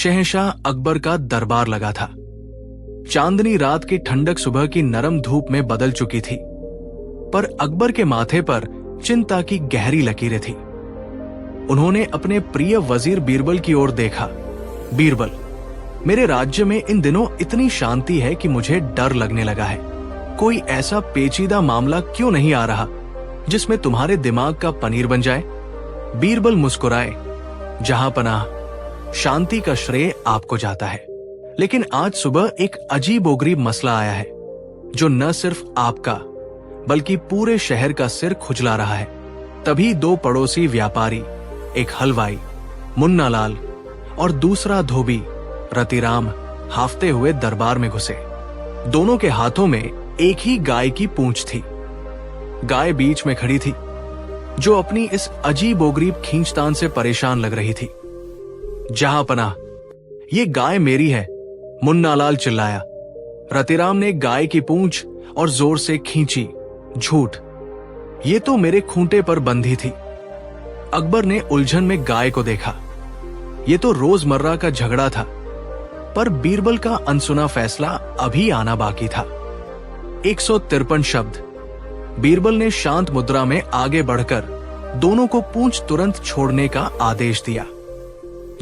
शहंशाह अकबर का दरबार लगा था। चांदनी रात की ठंडक सुबह की नरम धूप में बदल चुकी थी, पर अकबर के माथे पर चिंता की गहरी लकीरें थी। उन्होंने अपने प्रिय वजीर बीरबल की ओर देखा। बीरबल, मेरे राज्य में इन दिनों इतनी शांति है कि मुझे डर लगने लगा है। कोई ऐसा पेचीदा मामला क्यों नहीं आ रहा जिसमें तुम्हारे दिमाग का पनीर बन जाए? बीरबल मुस्कुराए। जहां पनाह, शांति का श्रेय आपको जाता है, लेकिन आज सुबह एक अजीबोगरीब मसला आया है जो न सिर्फ आपका बल्कि पूरे शहर का सिर खुजला रहा है। तभी दो पड़ोसी व्यापारी, एक हलवाई मुन्नालाल और दूसरा धोबी रतिराम, हाफते हुए दरबार में घुसे। दोनों के हाथों में एक ही गाय की पूंछ थी। गाय बीच में खड़ी थी, जो अपनी इस अजीबोगरीब खींचतान से परेशान लग रही थी। जहां पनाह, ये गाय मेरी है, मुन्नालाल चिल्लाया। रतिराम ने गाय की पूंछ और जोर से खींची। झूठ, ये तो मेरे खूंटे पर बंधी थी। अकबर ने उलझन में गाय को देखा। ये तो रोजमर्रा का झगड़ा था, पर बीरबल का अनसुना फैसला अभी आना बाकी था। 153 शब्द। बीरबल ने शांत मुद्रा में आगे बढ़कर दोनों को पूंछ तुरंत छोड़ने का आदेश दिया।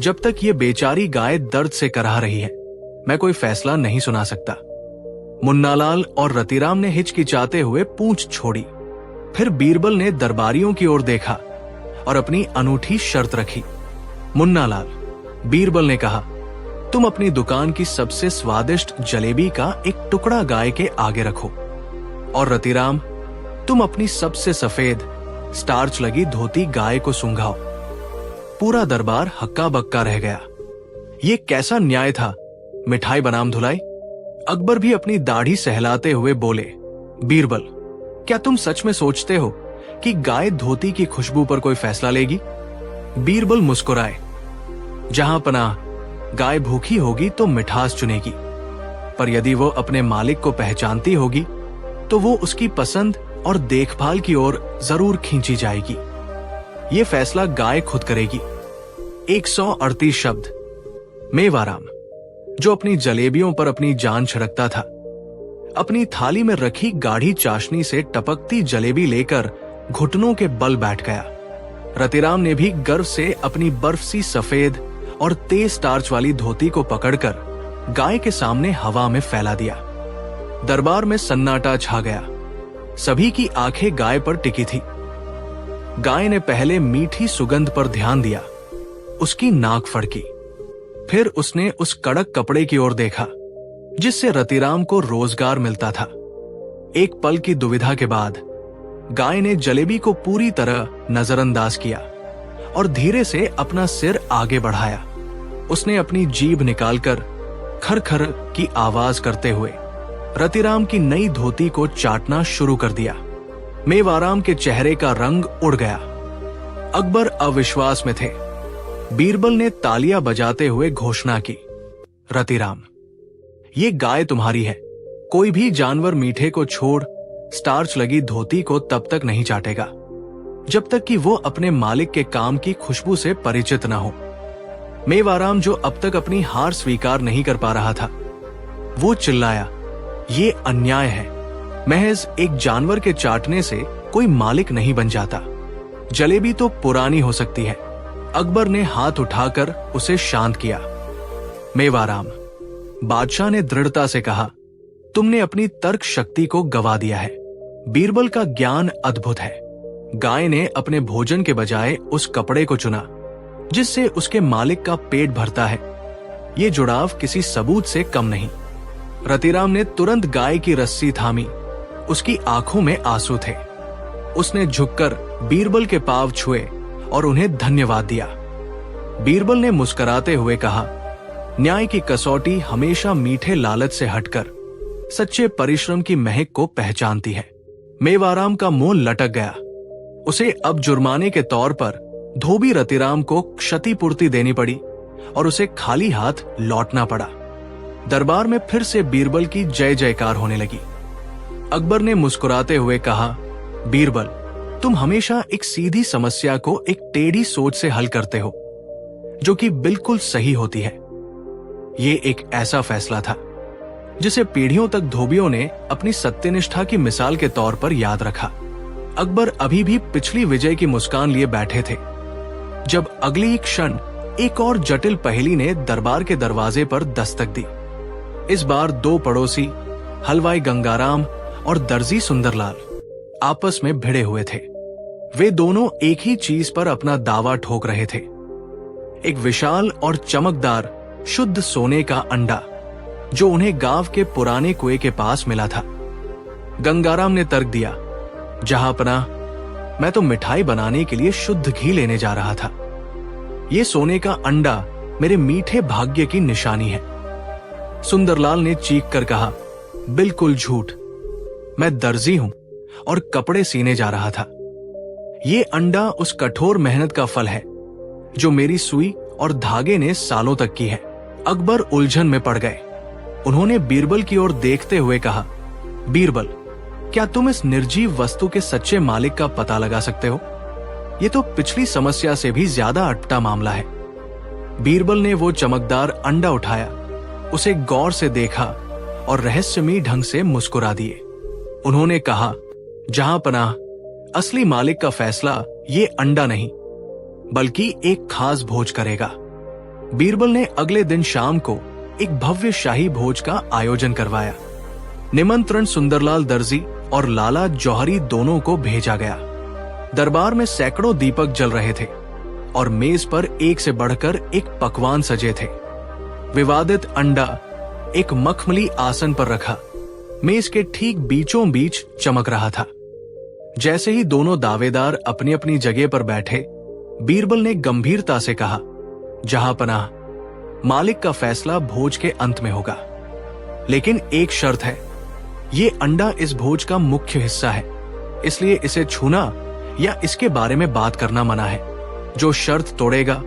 जब तक ये बेचारी गाय दर्द से कराह रही है, मैं कोई फैसला नहीं सुना सकता। मुन्नालाल और रतिराम ने हिचकिचाते हुए पूंछ छोड़ी। फिर बीरबल ने दरबारियों की ओर देखा और अपनी अनूठी शर्त रखी। मुन्नालाल, बीरबल ने कहा, तुम अपनी दुकान की सबसे स्वादिष्ट जलेबी का एक टुकड़ा गाय के आगे रखो, और रतिराम, तुम अपनी सबसे सफेद स्टार्च लगी धोती गाय को सूंघाओ। पूरा दरबार हक्का बक्का रह गया। ये कैसा न्याय था? मिठाई बनाम धुलाई। अकबर भी अपनी दाढ़ी सहलाते हुए बोले, बीरबल, क्या तुम सच में सोचते हो कि गाय धोती की खुशबू पर कोई फैसला लेगी? बीरबल मुस्कुराए। जहां पनाह, गाय भूखी होगी तो मिठास चुनेगी, पर यदि वो अपने मालिक को पहचानती होगी तो वो उसकी पसंद और देखभाल की ओर जरूर खींची जाएगी। ये फैसला गाय खुद करेगी। 138 शब्द। मेवाराम, जो अपनी जलेबियों पर अपनी जान छिड़कता था, अपनी थाली में रखी गाढ़ी चाशनी से टपकती जलेबी लेकर घुटनों के बल बैठ गया। रतिराम ने भी गर्व से अपनी बर्फ सी सफेद और तेज स्टार्च वाली धोती को पकड़कर गाय के सामने हवा में फैला दिया। दरबार में सन्नाटा छा गया। सभी की आंखें गाय पर टिकी थी। गाय ने पहले मीठी सुगंध पर ध्यान दिया, उसकी नाक फड़की। फिर उसने उस कड़क कपड़े की ओर देखा जिससे रतिराम को रोजगार मिलता था। एक पल की दुविधा के बाद गाय ने जलेबी को पूरी तरह नजरअंदाज किया और धीरे से अपना सिर आगे बढ़ाया। उसने अपनी जीभ निकालकर खर-खर की आवाज करते हुए रतिराम की नई धोती को चाटना शुरू कर दिया। मेवाराम के चेहरे का रंग उड़ गया। अकबर अविश्वास में थे। बीरबल ने तालियां बजाते हुए घोषणा की, रतिराम, ये गाय तुम्हारी है। कोई भी जानवर मीठे को छोड़ स्टार्च लगी धोती को तब तक नहीं चाटेगा जब तक कि वो अपने मालिक के काम की खुशबू से परिचित न हो। मेवाराम, जो अब तक अपनी हार स्वीकार नहीं कर पा रहा था, वो चिल्लाया, ये अन्याय है। महज एक जानवर के चाटने से कोई मालिक नहीं बन जाता। जलेबी तो पुरानी हो सकती है। अकबर ने हाथ उठाकर उसे शांत किया। मेवाराम, बादशाह ने दृढ़ता से कहा, तुमने अपनी तर्क शक्ति को गवा दिया है। बीरबल का ज्ञान अद्भुत है। गाय ने अपने भोजन के बजाय उस कपड़े को चुना जिससे उसके मालिक का पेट भरता है। ये जुड़ाव किसी सबूत से कम नहीं। रतिराम ने तुरंत गाय की रस्सी थामी। उसकी आंखों में आंसू थे। उसने झुककर बीरबल के पांव छुए और उन्हें धन्यवाद दिया। बीरबल ने मुस्कुराते हुए कहा, न्याय की कसौटी हमेशा मीठे लालच से हटकर सच्चे परिश्रम की महक को पहचानती है। मेवाराम का मुंह लटक गया। उसे अब जुर्माने के तौर पर धोबी रतिराम को क्षतिपूर्ति देनी पड़ी और उसे खाली हाथ लौटना पड़ा। दरबार में फिर से बीरबल की जय जयकार होने लगी। अकबर ने मुस्कुराते हुए कहा, बीरबल, तुम हमेशा एक सीधी समस्या को एक टेढ़ी सोच से हल करते हो, जो कि बिल्कुल सही होती है। ये एक ऐसा फैसला था जिसे पीढ़ियों तक धोबियों ने अपनी सत्यनिष्ठा की मिसाल के तौर पर याद रखा। अकबर अभी भी पिछली विजय की मुस्कान लिए बैठे थे जब अगले ही क्षण एक और जटिल पहेली ने दरबार के दरवाजे पर दस्तक दी। इस बार दो पड़ोसी हलवाई गंगाराम और दर्जी सुंदरलाल आपस में भिड़े हुए थे। वे दोनों एक ही चीज पर अपना दावा ठोक रहे थे, एक विशाल और चमकदार शुद्ध सोने का अंडा जो उन्हें गांव के पुराने कुएं के पास मिला था। गंगाराम ने तर्क दिया, जहांपनाह, मैं तो मिठाई बनाने के लिए शुद्ध घी लेने जा रहा था। ये सोने का अंडा मेरे मीठे भाग्य की निशानी है। सुंदरलाल ने चीख कर कहा, बिल्कुल झूठ, मैं दर्जी हूं और कपड़े सीने जा रहा था। ये अंडा उस कठोर मेहनत का फल है जो मेरी सुई और धागे ने सालों तक की है। अकबर उलझन में पड़ गए। उन्होंने बीरबल की ओर देखते हुए कहा, बीरबल, क्या तुम इस निर्जीव वस्तु के सच्चे मालिक का पता लगा सकते हो? ये तो पिछली समस्या से भी ज्यादा अटपटा मामला है। बीरबल ने वो चमकदार अंडा उठाया, उसे गौर से देखा और रहस्यमयी ढंग से मुस्कुरा दिए। उन्होंने कहा, जहांपनाह, असली मालिक का फैसला ये अंडा नहीं बल्कि एक खास भोज करेगा। बीरबल ने अगले दिन शाम को एक भव्य शाही भोज का आयोजन करवाया। निमंत्रण सुंदरलाल दर्जी और लाला जौहरी दोनों को भेजा गया। दरबार में सैकड़ों दीपक जल रहे थे और मेज पर एक से बढ़कर एक पकवान सजे थे। विवादित अंडा एक मखमली आसन पर रखा मेज के ठीक बीचों बीच चमक रहा था। जैसे ही दोनों दावेदार अपनी अपनी जगह पर बैठे, बीरबल ने गंभीरता से कहा, जहांपनाह, मालिक का फैसला भोज के अंत में होगा, लेकिन एक शर्त है। ये अंडा इस भोज का मुख्य हिस्सा है, इसलिए इसे छूना या इसके बारे में बात करना मना है। जो शर्त तोड़ेगा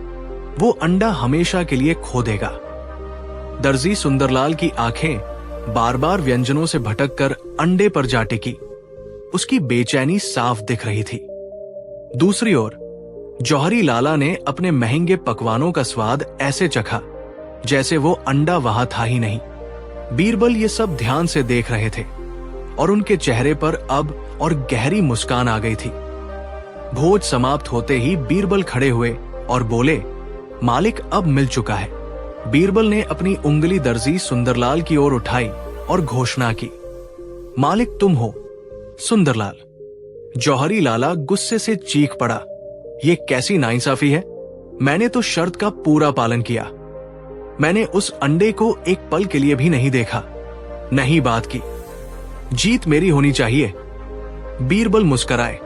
वो अंडा हमेशा के लिए खो देगा। दर्जी सुंदरलाल की आंखें बार बार व्यंजनों से भटककर अंडे पर जा टिकी। उसकी बेचैनी साफ दिख रही थी। दूसरी ओर जौहरी लाला ने अपने महंगे पकवानों का स्वाद ऐसे चखा जैसे वो अंडा वहां था ही नहीं। बीरबल ये सब ध्यान से देख रहे थे और उनके चेहरे पर अब और गहरी मुस्कान आ गई थी। भोज समाप्त होते ही बीरबल खड़े हुए और बोले, मालिक अब मिल चुका है। बीरबल ने अपनी उंगली दर्जी सुंदरलाल की ओर उठाई और घोषणा की, मालिक तुम हो। सुंदरलाल। जौहरी लाला गुस्से से चीख पड़ा, ये कैसी नाइंसाफी है? मैंने तो शर्त का पूरा पालन किया। मैंने उस अंडे को एक पल के लिए भी नहीं देखा, नहीं बात की। जीत मेरी होनी चाहिए। बीरबल मुस्कराए,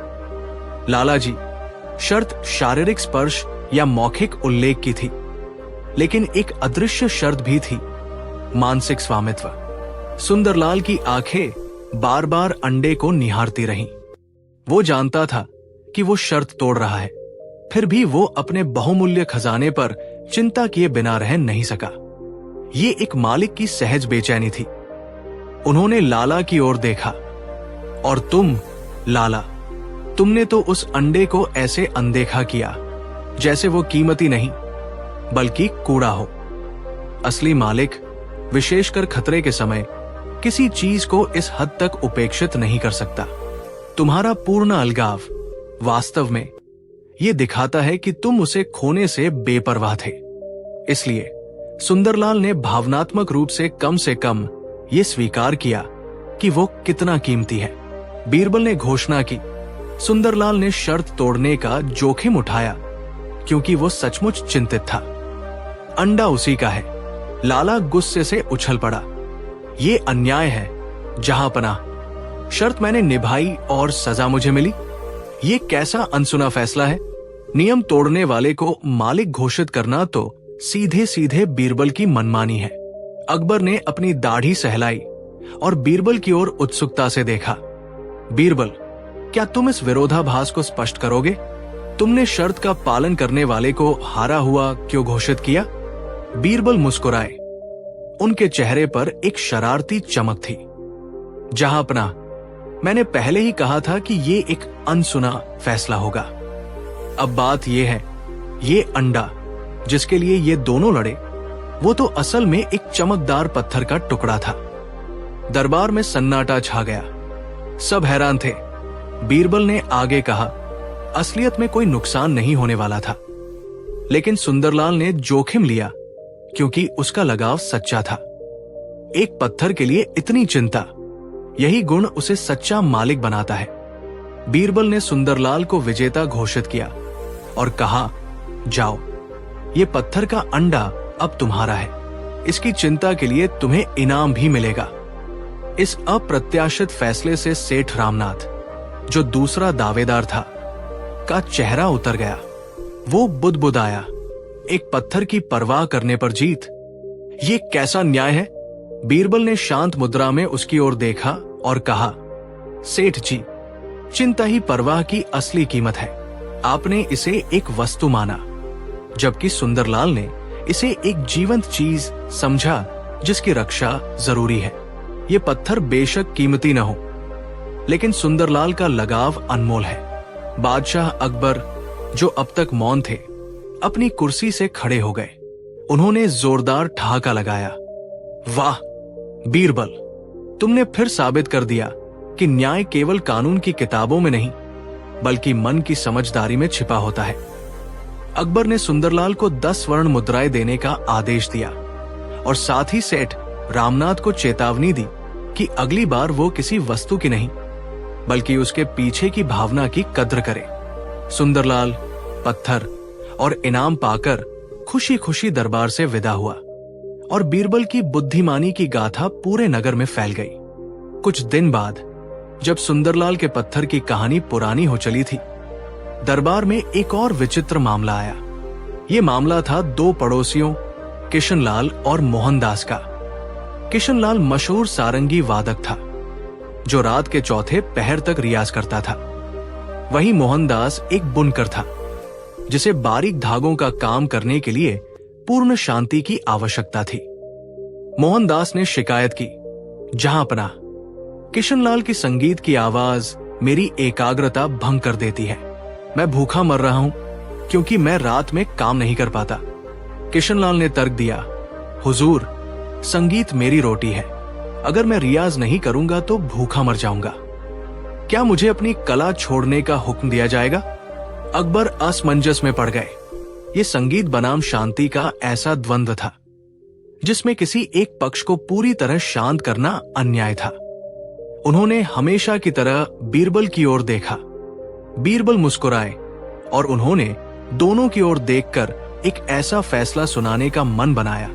लाला जी, शर्त शारीरिक स्पर्श या मौखिक उल्लेख की थी, लेकिन एक अदृश्य शर्त भी थी, मानसिक स्वामित्व। सुंदरलाल की आंखें बार बार अंडे को निहारती रहीं। वो जानता था कि वो शर्त तोड़ रहा है, फिर भी वो अपने बहुमूल्य खजाने पर चिंता किए बिना रह नहीं सका। ये एक मालिक की सहज बेचैनी थी। उन्होंने लाला की ओर देखा, और तुम, लाला, तुमने तो उस अंडे को ऐसे अनदेखा किया जैसे वो कीमती नहीं बल्कि कूड़ा हो। असली मालिक, विशेषकर खतरे के समय, किसी चीज को इस हद तक उपेक्षित नहीं कर सकता। तुम्हारा पूर्ण अलगाव वास्तव में ये दिखाता है कि तुम उसे खोने से बेपरवाह थे। इसलिए सुंदरलाल ने भावनात्मक रूप से कम ये स्वीकार किया कि वो कितना कीमती है। बीरबल ने घोषणा की, सुंदरलाल ने शर्त तोड़ने का जोखिम उठाया क्योंकि वो सचमुच चिंतित था। अंडा उसी का है। लाला गुस्से से उछल पड़ा, ये अन्याय है जहांपनाह। शर्त मैंने निभाई और सजा मुझे मिली। ये कैसा अनसुना फैसला है? नियम तोड़ने वाले को मालिक घोषित करना तो सीधे सीधे बीरबल की मनमानी है। अकबर ने अपनी दाढ़ी सहलाई और बीरबल की ओर उत्सुकता से देखा। बीरबल, क्या तुम इस विरोधाभास को स्पष्ट करोगे? तुमने शर्त का पालन करने वाले को हारा हुआ क्यों घोषित किया? बीरबल मुस्कुराए। उनके चेहरे पर एक शरारती चमक थी। जहांपनाह, मैंने पहले ही कहा था कि ये एक अनसुना फैसला होगा। अब बात यह है, ये अंडा जिसके लिए ये दोनों लड़े, वो तो असल में एक चमकदार पत्थर का टुकड़ा था। दरबार में सन्नाटा छा गया। सब हैरान थे। बीरबल ने आगे कहा, असलियत में कोई नुकसान नहीं होने वाला था, लेकिन सुंदरलाल ने जोखिम लिया क्योंकि उसका लगाव सच्चा था। एक पत्थर के लिए इतनी चिंता, यही गुण उसे सच्चा मालिक बनाता है। बीरबल ने सुंदरलाल को विजेता घोषित किया और कहा, जाओ, ये पत्थर का अंडा अब तुम्हारा है। इसकी चिंता के लिए तुम्हें इनाम भी मिलेगा। इस अप्रत्याशित फैसले से सेठ रामनाथ, जो दूसरा दावेदार था, का चेहरा उतर गया। वो बुदबुदाया, एक पत्थर की परवाह करने पर जीत, ये कैसा न्याय है? बीरबल ने शांत मुद्रा में उसकी ओर देखा और कहा, सेठ जी, चिंता ही परवाह की असली कीमत है। आपने इसे एक वस्तु माना, जबकि सुंदरलाल ने इसे एक जीवंत चीज समझा जिसकी रक्षा जरूरी है। ये पत्थर बेशक कीमती न हो, लेकिन सुंदरलाल का लगाव अनमोल है। बादशाह अकबर, जो अब तक मौन थे, अपनी कुर्सी से खड़े हो गए। उन्होंने जोरदार ठहाका लगाया। वाह बीरबल, तुमने फिर साबित कर दिया कि न्याय केवल कानून की किताबों में नहीं, बल्कि मन की समझदारी में छिपा होता है। अकबर ने सुंदरलाल को 10 स्वर्ण मुद्राएं देने का आदेश दिया और साथ ही सेठ रामनाथ को चेतावनी दी कि अगली बार वो किसी वस्तु की नहीं, बल्कि उसके पीछे की भावना की कद्र करे। सुंदरलाल पत्थर और इनाम पाकर खुशी खुशी दरबार से विदा हुआ और बीरबल की बुद्धिमानी की गाथा पूरे नगर में फैल गई। कुछ दिन बाद, जब सुंदरलाल के पत्थर की कहानी पुरानी हो चली थी, दरबार में एक और विचित्र मामला आया। ये मामला था 2 पड़ोसियों, किशनलाल और मोहनदास का। किशनलाल मशहूर सारंगी वादक था, जो रात के चौथे पहर तक रियाज करता था। वहीं मोहनदास एक बुनकर था, जिसे बारीक धागों का काम करने के लिए पूर्ण शांति की आवश्यकता थी। मोहनदास ने शिकायत की, जहांपना, किशनलाल की संगीत की आवाज मेरी एकाग्रता भंग कर देती है। मैं भूखा मर रहा हूं क्योंकि मैं रात में काम नहीं कर पाता। किशनलाल ने तर्क दिया, हुजूर, संगीत मेरी रोटी है। अगर मैं रियाज नहीं करूंगा तो भूखा मर जाऊंगा। क्या मुझे अपनी कला छोड़ने का हुक्म दिया जाएगा? अकबर असमंजस में पड़ गए। ये संगीत बनाम शांति का ऐसा द्वंद्व था, जिसमें किसी एक पक्ष को पूरी तरह शांत करना अन्याय था। उन्होंने हमेशा की तरह बीरबल की ओर देखा। बीरबल मुस्कुराए और उन्होंने दोनों की ओर देखकर एक ऐसा फैसला सुनाने का मन बनाया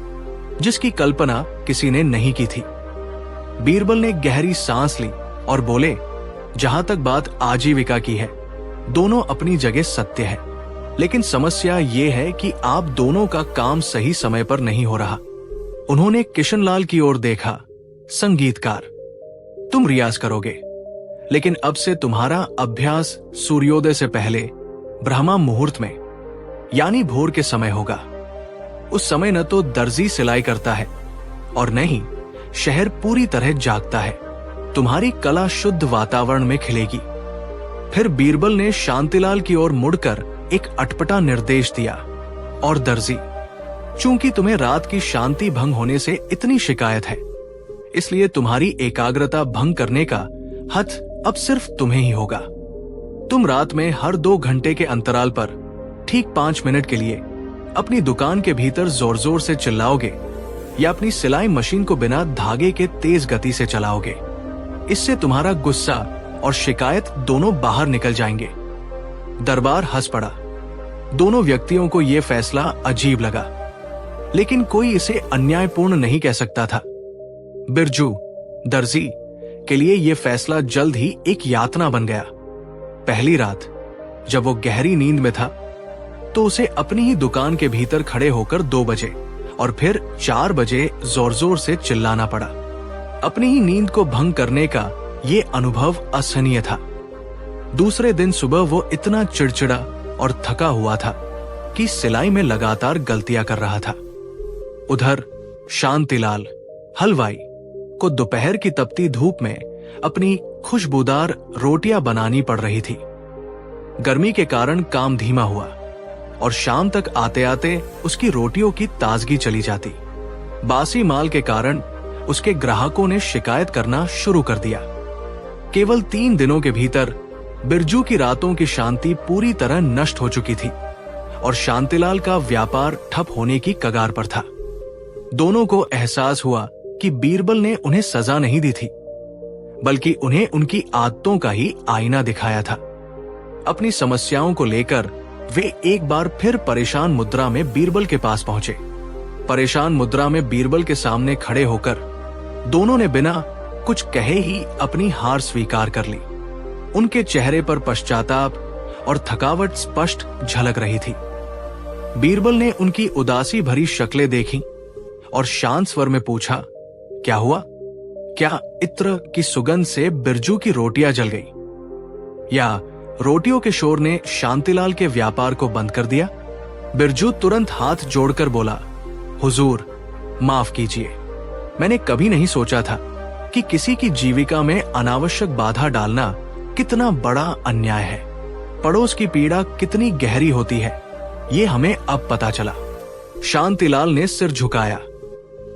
जिसकी कल्पना किसी ने नहीं की थी। बीरबल ने गहरी सांस ली और बोले, जहां तक बात आजीविका की है, दोनों अपनी जगह सत्य है, लेकिन समस्या ये है कि आप दोनों का काम सही समय पर नहीं हो रहा। उन्होंने किशनलाल की ओर देखा। संगीतकार, तुम रियाज करोगे, लेकिन अब से तुम्हारा अभ्यास सूर्योदय से पहले ब्रह्मा मुहूर्त में, यानी भोर के समय होगा। उस समय न तो दर्जी सिलाई करता है और न ही शहर पूरी तरह जागता है। तुम्हारी कला शुद्ध वातावरण में खिलेगी। फिर बीरबल ने शांतिलाल की ओर मुड़कर एक अटपटा निर्देश दिया, और दर्जी, चूंकि तुम्हें रात की शांति भंग होने से इतनी शिकायत है, इसलिए तुम्हारी एकाग्रता भंग करने का हथ अब सिर्फ तुम्हें ही होगा। तुम रात में हर 2 घंटे के अंतराल पर ठीक 5 मिनट के लिए अपनी दुकान के भीतर जोर जोर से चिल्लाओगे या अपनी सिलाई मशीन को बिना धागे के तेज गति से चलाओगे। इससे तुम्हारा गुस्सा और शिकायत दोनों बाहर निकल जाएंगे। दरबार हंस पड़ा। दोनों व्यक्तियों को यह फैसला अजीब लगा, लेकिन कोई इसे अन्यायपूर्ण नहीं कह सकता था। बिरजू, दर्जी, के लिए यह फैसला जल्द ही एक यातना बन गया। पहली रात जब वो गहरी नींद में था, तो उसे अपनी ही दुकान के भीतर खड़े होकर 2 बजे और फिर 4 बजे जोर जोर से चिल्लाना पड़ा। अपनी ही नींद को भंग करने का ये अनुभव असहनीय था। दूसरे दिन सुबह वो इतना चिड़चिड़ा और थका हुआ था कि सिलाई में लगातार गलतियां कर रहा था। उधर शांतिलाल, हलवाई, को दोपहर की तपती धूप में अपनी खुशबूदार रोटियां बनानी पड़ रही थी। गर्मी के कारण काम धीमा हुआ और शाम तक आते आते उसकी रोटियों की ताजगी चली जाती। बासी माल के कारण उसके ग्राहकों ने शिकायत करना शुरू कर दिया। केवल 3 दिनों के भीतर बिरजू की रातों की शांति पूरी तरह नष्ट हो चुकी थी और शांतिलाल का व्यापार ठप होने की कगार पर था। दोनों को एहसास हुआ कि बीरबल ने उन्हें सजा नहीं दी थी, बल्कि उन्हें उनकी आदतों का ही आईना दिखाया था। अपनी समस्याओं को लेकर वे एक बार फिर परेशान मुद्रा में बीरबल के पास पहुंचे। परेशान मुद्रा में बीरबल के सामने खड़े होकर दोनों ने बिना कुछ कहे ही अपनी हार स्वीकार कर ली। उनके चेहरे पर पश्चाताप और थकावट स्पष्ट झलक रही थी। बीरबल ने उनकी उदासी भरी शक्लें देखी और शांत स्वर में पूछा, क्या हुआ? क्या इत्र की सुगंध से बिरजू की रोटियां जल गई, या रोटियों के शोर ने शांतिलाल के व्यापार को बंद कर दिया? बिरजू तुरंत हाथ जोड़कर बोला, हुजूर, माफ कीजिए। मैंने कभी नहीं सोचा था कि किसी की जीविका में अनावश्यक बाधा डालना कितना बड़ा अन्याय है। पड़ोस की पीड़ा कितनी गहरी होती है, ये हमें अब पता चला। शांतिलाल ने सिर झुकाया।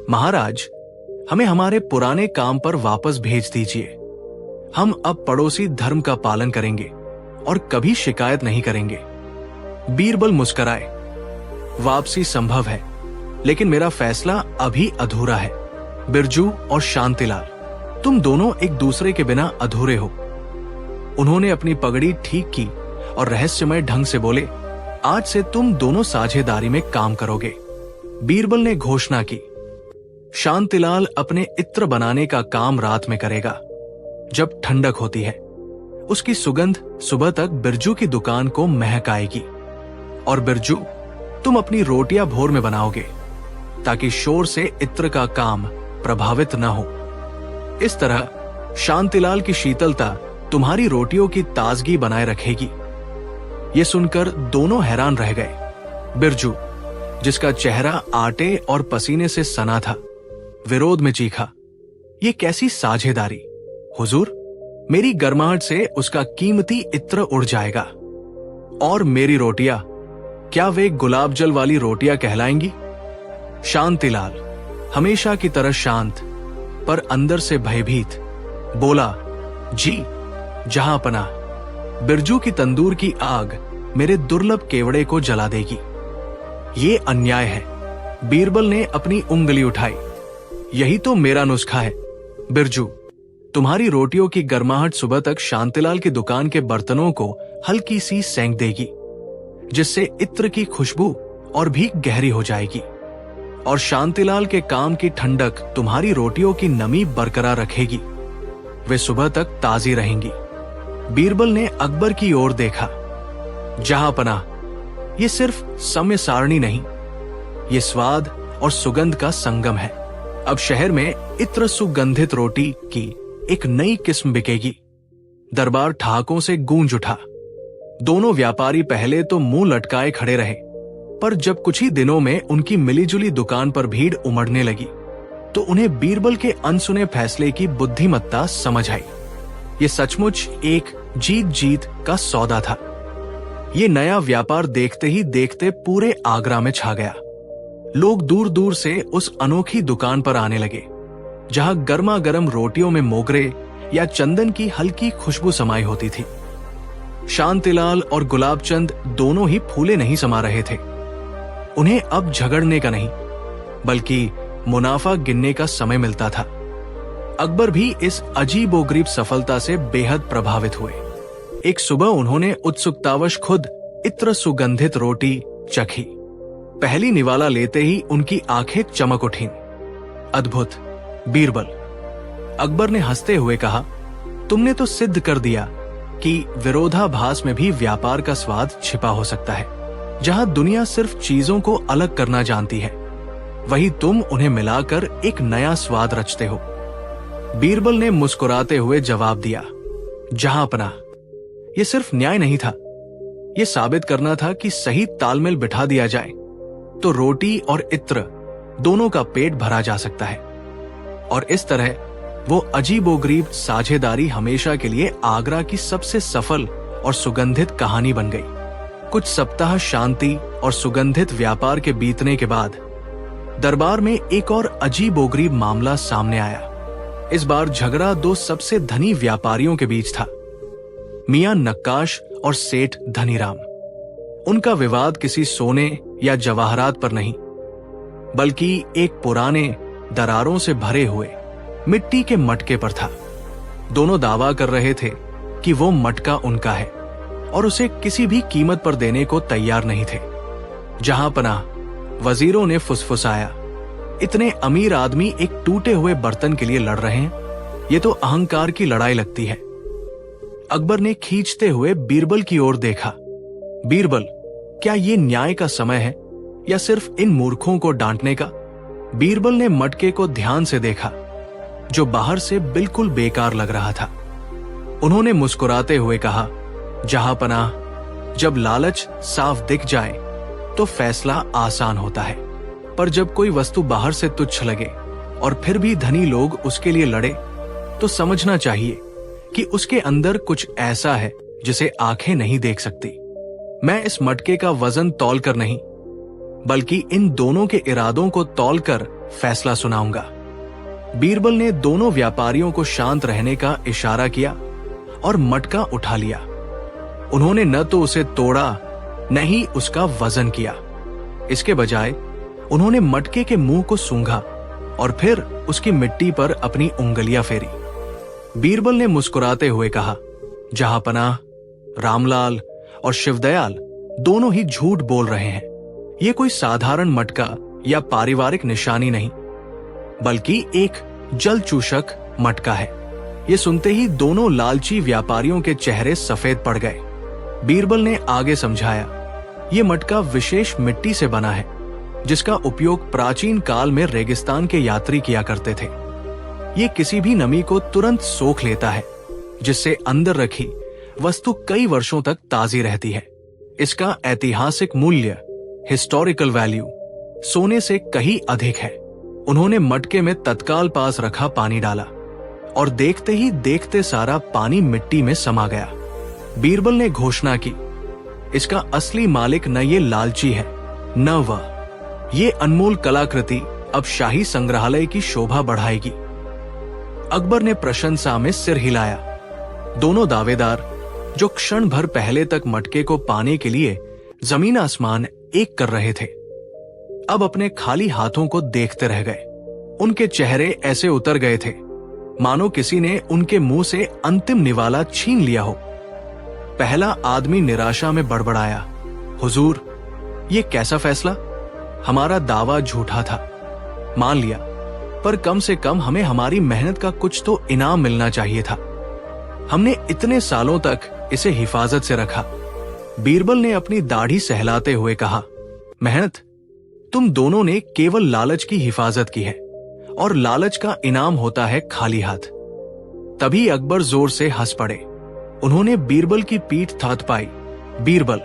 महाराज, हमें हमारे पुराने काम पर वापस भेज दीजिए। हम अब पड़ोसी धर्म का पालन करेंगे और कभी शिकायत नहीं करेंगे। बीरबल मुस्कुराए। वापसी संभव है, लेकिन मेरा फैसला अभी अधूरा है। बिरजू और शांतिलाल, तुम दोनों एक दूसरे के बिना अधूरे हो। उन्होंने अपनी पगड़ी ठीक की और रहस्यमय ढंग से बोले, आज से तुम दोनों साझेदारी में काम करोगे। बीरबल ने घोषणा की, शांतिलाल अपने इत्र बनाने का काम रात में करेगा, जब ठंडक होती है। उसकी सुगंध सुबह तक बिरजू की दुकान को महक आएगी। और बिरजू, तुम अपनी रोटियां भोर में बनाओगे, ताकि शोर से इत्र का काम प्रभावित न हो। इस तरह शांतिलाल की शीतलता तुम्हारी रोटियों की ताजगी बनाए रखेगी। ये सुनकर दोनों हैरान रह गए। बिरजू, जिसका चेहरा आटे और पसीने से सना था, विरोध में चीखा, ये कैसी साझेदारी? हुजूर, मेरी गर्माहट से उसका कीमती इत्र उड़ जाएगा। और मेरी रोटियां, क्या वे गुलाब जल वाली रोटियां कहलाएंगी? शांतिलाल, हमेशा की तरह शांत पर अंदर से भयभीत, बोला, जी जहां पनाह। बिरजू की तंदूर की आग मेरे दुर्लभ केवड़े को जला देगी। ये अन्याय है। बीरबल ने अपनी उंगली उठाई। यही तो मेरा नुस्खा है। बिरजू, तुम्हारी रोटियों की गर्माहट सुबह तक शांतिलाल की दुकान के बर्तनों को हल्की सी सेंक देगी, जिससे इत्र की खुशबू और भी गहरी हो जाएगी। और शांतिलाल के काम की ठंडक तुम्हारी रोटियों की नमी बरकरार रखेगी। वे सुबह तक ताजी रहेंगी। बीरबल ने अकबर की ओर देखा। जहां पनाह, ये सिर्फ समय सारणी नहीं, ये स्वाद और सुगंध का संगम है। अब शहर में इत्र सुगंधित रोटी की एक नई किस्म बिकेगी। दरबार ठहाकों से गूंज उठा। दोनों व्यापारी पहले तो मुंह लटकाए खड़े रहे, पर जब कुछ ही दिनों में उनकी मिलीजुली दुकान पर भीड़ उमड़ने लगी, तो उन्हें बीरबल के अनसुने फैसले की बुद्धिमत्ता समझ आई। ये सचमुच एक जीत जीत का सौदा था। ये नया व्यापार देखते ही देखते पूरे आगरा में छा गया। लोग दूर दूर से उस अनोखी दुकान पर आने लगे, जहां गर्मा गर्म रोटियों में मोगरे या चंदन की हल्की खुशबू समाई होती थी। शांतिलाल और गुलाबचंद दोनों ही फूले नहीं समा रहे थे। उन्हें अब झगड़ने का नहीं, बल्कि मुनाफा गिनने का समय मिलता था। अकबर भी इस अजीबोगरीब सफलता से बेहद प्रभावित हुए। एक सुबह उन्होंने उत्सुकतावश खुद इत्र सुगंधित रोटी चखी। पहली निवाला लेते ही उनकी आंखें चमक उठीं। अद्भुत बीरबल, अकबर ने हंसते हुए कहा, तुमने तो सिद्ध कर दिया कि विरोधाभास में भी व्यापार का स्वाद छिपा हो सकता है। जहां दुनिया सिर्फ चीजों को अलग करना जानती है, वहीं तुम उन्हें मिलाकर एक नया स्वाद रचते हो। बीरबल ने मुस्कुराते हुए जवाब दिया, जहां पनाह, यह सिर्फ न्याय नहीं था, यह साबित करना था कि सही तालमेल बिठा दिया जाए तो रोटी और इत्र दोनों का पेट भरा जा सकता है। और इस तरह वो अजीबोगरीब साझेदारी हमेशा के लिए आगरा की सबसे सफल और सुगंधित कहानी बन गई। कुछ सप्ताह शांति और सुगंधित व्यापार के बीतने के बाद दरबार में एक और अजीबोगरीब मामला सामने आया। इस बार झगड़ा दो सबसे धनी व्यापारियों के बीच था, मियां नक्काश और सेठ धनीराम। उनका विवाद किसी सोने या जवाहरात पर नहीं, बल्कि एक पुराने दरारों से भरे हुए मिट्टी के मटके पर था। दोनों दावा कर रहे थे कि वो मटका उनका है और उसे किसी भी कीमत पर देने को तैयार नहीं थे। जहां पनाह वजीरों ने फुसफुसाया, इतने अमीर आदमी एक टूटे हुए बर्तन के लिए लड़ रहे हैं, ये तो अहंकार की लड़ाई लगती है। अकबर ने खींचते हुए बीरबल की ओर देखा। बीरबल, क्या ये न्याय का समय है या सिर्फ इन मूर्खों को डांटने का? बीरबल ने मटके को ध्यान से देखा, जो बाहर से बिल्कुल बेकार लग रहा था। उन्होंने मुस्कुराते हुए कहा, जहां पनाह, जब लालच साफ दिख जाए तो फैसला आसान होता है, पर जब कोई वस्तु बाहर से तुच्छ लगे और फिर भी धनी लोग उसके लिए लड़े, तो समझना चाहिए कि उसके अंदर कुछ ऐसा है जिसे आंखें नहीं देख सकती। मैं इस मटके का वजन तौल कर नहीं, बल्कि इन दोनों के इरादों को तौल कर फैसला सुनाऊंगा। बीरबल ने दोनों व्यापारियों को शांत रहने का इशारा किया और मटका उठा लिया। उन्होंने न तो उसे तोड़ा, न ही उसका वजन किया। इसके बजाय उन्होंने मटके के मुंह को सूंघा और फिर उसकी मिट्टी पर अपनी उंगलियां फेरी। बीरबल ने मुस्कुराते हुए कहा, जहां पनाह, रामलाल और शिवदयाल दोनों ही झूठ बोल रहे हैं। ये कोई साधारण मटका या पारिवारिक निशानी नहीं, बल्कि एक जल चूषक मटका है। ये सुनते ही दोनों लालची व्यापारियों के चेहरे सफेद पड़ गए। बीरबल ने आगे समझाया, ये मटका विशेष मिट्टी से बना है, जिसका उपयोग प्राचीन काल में रेगिस्तान के यात्री किया करते थे। ये किसी भी नमी को तुरंत सोख लेता है, जिससे अंदर रखी वस्तु कई वर्षों तक ताजी रहती है। इसका ऐतिहासिक मूल्य, हिस्टोरिकल वैल्यू, सोने से कहीं अधिक है। उन्होंने मटके में तत्काल पास रखा पानी डाला और देखते ही देखते सारा पानी मिट्टी में समा गया। बीरबल ने घोषणा की, इसका असली मालिक न ये लालची है, न वह। ये अनमोल कलाकृति अब शाही संग्रहालय की शोभा बढ़ाएगी। अकबर ने प्रशंसा में सिर हिलाया। दोनों दावेदार, जो क्षण भर पहले तक मटके को पाने के लिए जमीन आसमान एक कर रहे थे, अब अपने खाली हाथों को देखते रह गए। उनके चेहरे ऐसे उतर गए थे मानो किसी ने उनके मुंह से अंतिम निवाला छीन लिया हो। पहला आदमी निराशा में बड़बड़ाया, हुजूर, ये कैसा फैसला? हमारा दावा झूठा था, मान लिया, पर कम से कम हमें हमारी मेहनत का कुछ तो इनाम मिलना चाहिए था। हमने इतने सालों तक इसे हिफाजत से रखा। बीरबल ने अपनी दाढ़ी सहलाते हुए कहा, मेहनत? तुम दोनों ने केवल लालच की हिफाजत की है, और लालच का इनाम होता है खाली हाथ। तभी अकबर जोर से हंस पड़े। उन्होंने बीरबल की पीठ थपथपाई। बीरबल,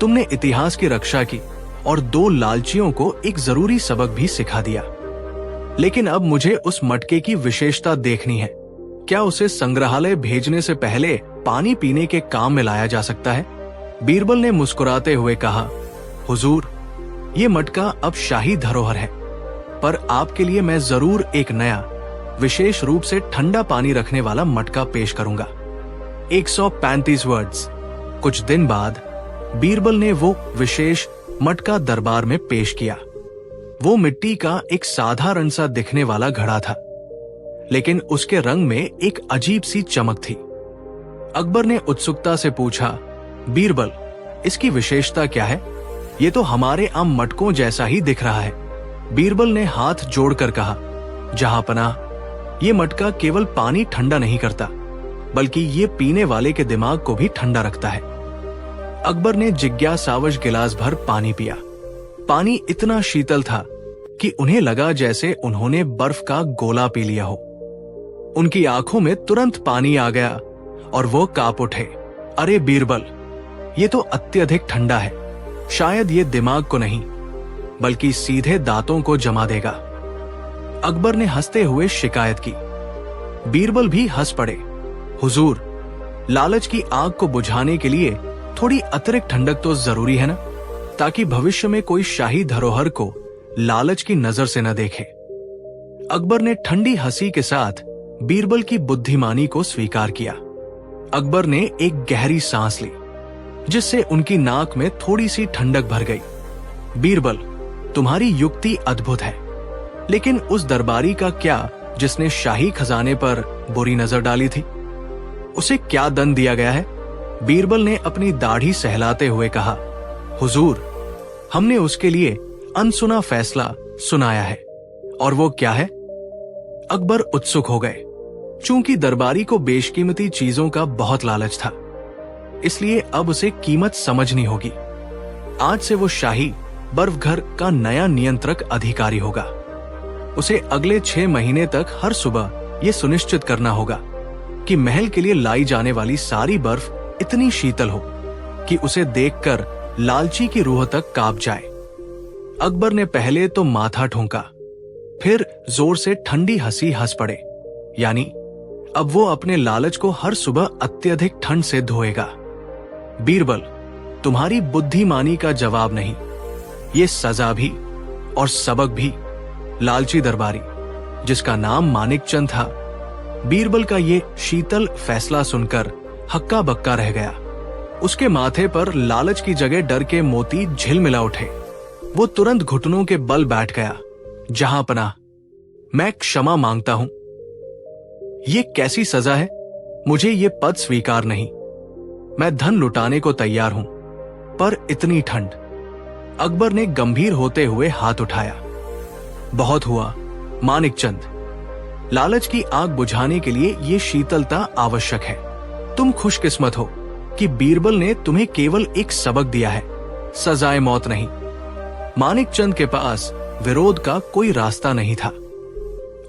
तुमने इतिहास की रक्षा की और दो लालचियों को एक जरूरी सबक भी सिखा दिया। लेकिन अब मुझे उस मटके की विशेषता देखनी है। क्या उसे संग्रहालय भेजने से पहले पानी पीने के काम में लाया जा सकता है? बीरबल ने मुस्कुराते हुए कहा, हुजूर, ये मटका अब शाही धरोहर है, पर आपके लिए मैं जरूर एक नया, विशेष रूप से ठंडा पानी रखने वाला मटका पेश करूंगा। 135 वर्ड्स। कुछ दिन बाद बीरबल ने वो विशेष मटका दरबार में पेश किया। वो मिट्टी का एक साधारण सा दिखने वाला घड़ा था, लेकिन उसके रंग में एक अजीब सी चमक थी। अकबर ने उत्सुकता से पूछा, बीरबल, इसकी विशेषता क्या है? ये तो हमारे आम मटकों जैसा ही दिख रहा है। बीरबल ने हाथ जोड़कर कहा, जहां पनाह, ये मटका केवल पानी ठंडा नहीं करता, बल्कि ये पीने वाले के दिमाग को भी ठंडा रखता है। अकबर ने जिज्ञासावश गिलास भर पानी पिया। पानी इतना शीतल था कि उन्हें लगा जैसे उन्होंने बर्फ का गोला पी लिया हो। उनकी आंखों में तुरंत पानी आ गया और वो कांप उठे। अरे बीरबल, ये तो अत्यधिक ठंडा है। शायद ये दिमाग को नहीं, बल्कि सीधे दांतों को जमा देगा। अकबर ने हंसते हुए शिकायत की। बीरबल भी हंस पड़े। हुजूर, लालच की आग को बुझाने के लिए थोड़ी अतिरिक्त ठंडक तो जरूरी है ना, ताकि भविष्य में कोई शाही धरोहर को लालच की नजर से न देखे। अकबर ने ठंडी हंसी के साथ बीरबल की बुद्धिमानी को स्वीकार किया। अकबर ने एक गहरी सांस ली, जिससे उनकी नाक में थोड़ी सी ठंडक भर गई। बीरबल, तुम्हारी युक्ति अद्भुत है, लेकिन उस दरबारी का क्या जिसने शाही खजाने पर बुरी नजर डाली थी? उसे क्या दंड दिया गया है? बीरबल ने अपनी दाढ़ी सहलाते हुए कहा, हुजूर, हमने उसके लिए अनसुना फैसला सुनाया है। और वो क्या है? अकबर उत्सुक हो गए। चूंकि दरबारी को बेशकीमती चीजों का बहुत लालच था, इसलिए अब उसे कीमत समझनी होगी। आज से वो शाही बर्फ घर का नया नियंत्रक अधिकारी होगा। उसे अगले 6 महीने तक हर सुबह ये सुनिश्चित करना होगा कि महल के लिए लाई जाने वाली सारी बर्फ इतनी शीतल हो कि उसे देखकर लालची की रूह तक कांप जाए। अकबर ने पहले तो माथा ठोंका, फिर जोर से ठंडी हंसी हंस पड़े। यानी अब वो अपने लालच को हर सुबह अत्यधिक ठंड से धोएगा। बीरबल, तुम्हारी बुद्धिमानी का जवाब नहीं, ये सजा भी और सबक भी। लालची दरबारी, जिसका नाम मानिकचंद था, बीरबल का ये शीतल फैसला सुनकर हक्का बक्का रह गया। उसके माथे पर लालच की जगह डर के मोती झिलमिला उठे। वो तुरंत घुटनों के बल बैठ गया। जहां पनाह, मैं क्षमा मांगता हूं। ये कैसी सजा है? मुझे ये पद स्वीकार नहीं। मैं धन लुटाने को तैयार हूं, पर इतनी ठंड। अकबर ने गंभीर होते हुए हाथ उठाया। बहुत हुआ मानिकचंद, लालच की आग बुझाने के लिए ये शीतलता आवश्यक है। तुम खुशकिस्मत हो कि बीरबल ने तुम्हें केवल एक सबक दिया है, सजाए मौत नहीं। मानिकचंद के पास विरोध का कोई रास्ता नहीं था।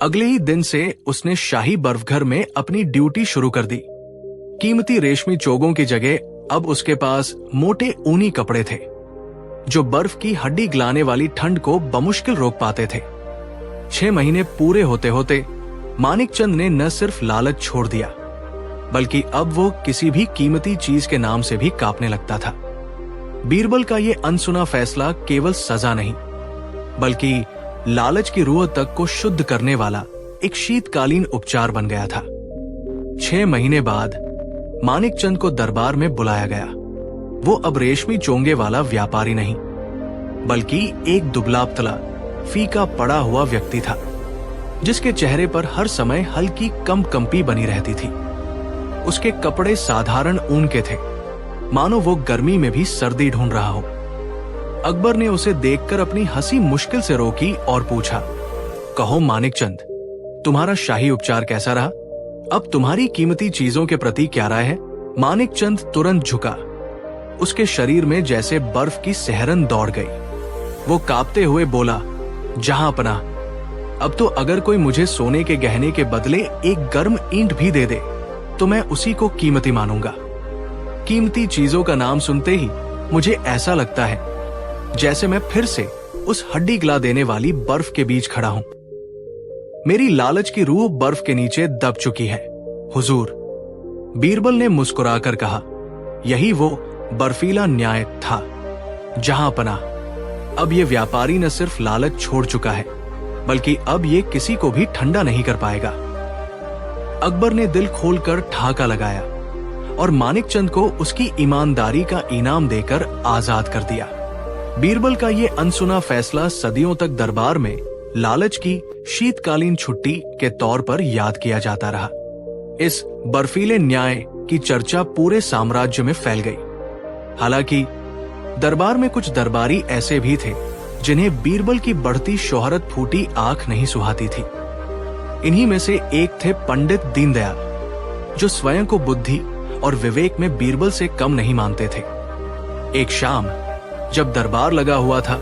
अगले ही दिन से उसने शाही बर्फघर में अपनी ड्यूटी शुरू कर दी। कीमती रेशमी चोगों की जगह अब उसके पास मोटे ऊनी कपड़े थे, जो बर्फ की हड्डी गलाने वाली ठंड को बमुश्किल रोक पाते थे। 6 महीने पूरे होते होते मानिकचंद ने न सिर्फ लालच छोड़ दिया, बल्कि अब वो किसी भी कीमती चीज के नाम से भी कांपने लगता था। बीरबल का ये अनसुना फैसला केवल सजा नहीं, बल्कि लालच की रूह तक को शुद्ध करने वाला एक शीतकालीन उपचार बन गया था। 6 महीने बाद मानिकचंद को दरबार में बुलाया गया। वो अब रेशमी चोंगे वाला व्यापारी नहीं, बल्कि एक दुबला-पतला, फीका पड़ा हुआ व्यक्ति था, जिसके चेहरे पर हर समय हल्की कंपी बनी रहती थी। उसके कपड़े साधारण ऊन के थे, मानो वो गर्मी में भी सर्दी ढूंढ रहा हो। अकबर ने उसे देखकर अपनी हंसी मुश्किल से रोकी और पूछा, कहो मानिकचंद, तुम्हारा शाही उपचार कैसा रहा? अब तुम्हारी कीमती चीजों के प्रति क्या राय है? मानिकचंद तुरंत झुका। उसके शरीर में जैसे बर्फ की सहरन दौड़ गई। वो कांपते हुए बोला, जहां पनाह, अब तो अगर कोई मुझे सोने के गहने के बदले एक गर्म ईंट भी दे दे, तो मैं उसी को कीमती मानूंगा। कीमती चीजों का नाम सुनते ही मुझे ऐसा लगता है जैसे मैं फिर से उस हड्डी गला देने वाली बर्फ के बीच खड़ा हूं। मेरी लालच की रूह बर्फ के नीचे दब चुकी है, हुजूर। बीरबल ने मुस्कुराकर कहा, यही वो बर्फीला न्याय था। जहां पनाह, अब ये व्यापारी न सिर्फ लालच छोड़ चुका है, बल्कि अब ये किसी को भी ठंडा नहीं कर पाएगा। अकबर ने दिल खोलकर ठाका लगाया और मानिकचंद को उसकी ईमानदारी का इनाम देकर आजाद कर दिया। बीरबल का ये अनसुना फैसला सदियों तक दरबार में लालच की शीतकालीन छुट्टी के तौर पर याद किया जाता रहा। इस बर्फीले न्याय की चर्चा पूरे साम्राज्य में फैल गई। हालांकि दरबार में कुछ दरबारी ऐसे भी थे जिन्हें बीरबल की बढ़ती शोहरत फूटी आंख नहीं सुहाती थी। इन्हीं में से एक थे पंडित दीनदयाल, जो स्वयं को बुद्धि और विवेक में बीरबल से कम नहीं मानते थे। एक शाम जब दरबार लगा हुआ था,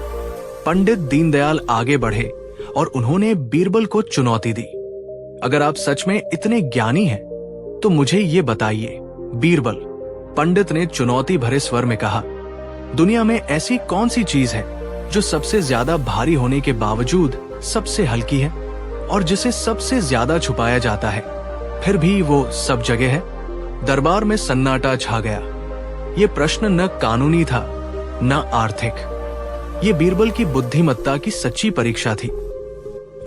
पंडित दीनदयाल आगे बढ़े और उन्होंने बीरबल को चुनौती दी। अगर आप सच में इतने ज्ञानी हैं, तो मुझे ये बताइए, बीरबल, पंडित ने चुनौती भरे स्वर में कहा, दुनिया में ऐसी कौन सी चीज है जो सबसे ज्यादा भारी होने के बावजूद सबसे हल्की है और जिसे सबसे ज्यादा छुपाया जाता है, फिर भी वो सब जगह है? दरबार में सन्नाटा छा गया। ये प्रश्न न कानूनी था, न आर्थिक। ये बीरबल की बुद्धिमत्ता की सच्ची परीक्षा थी।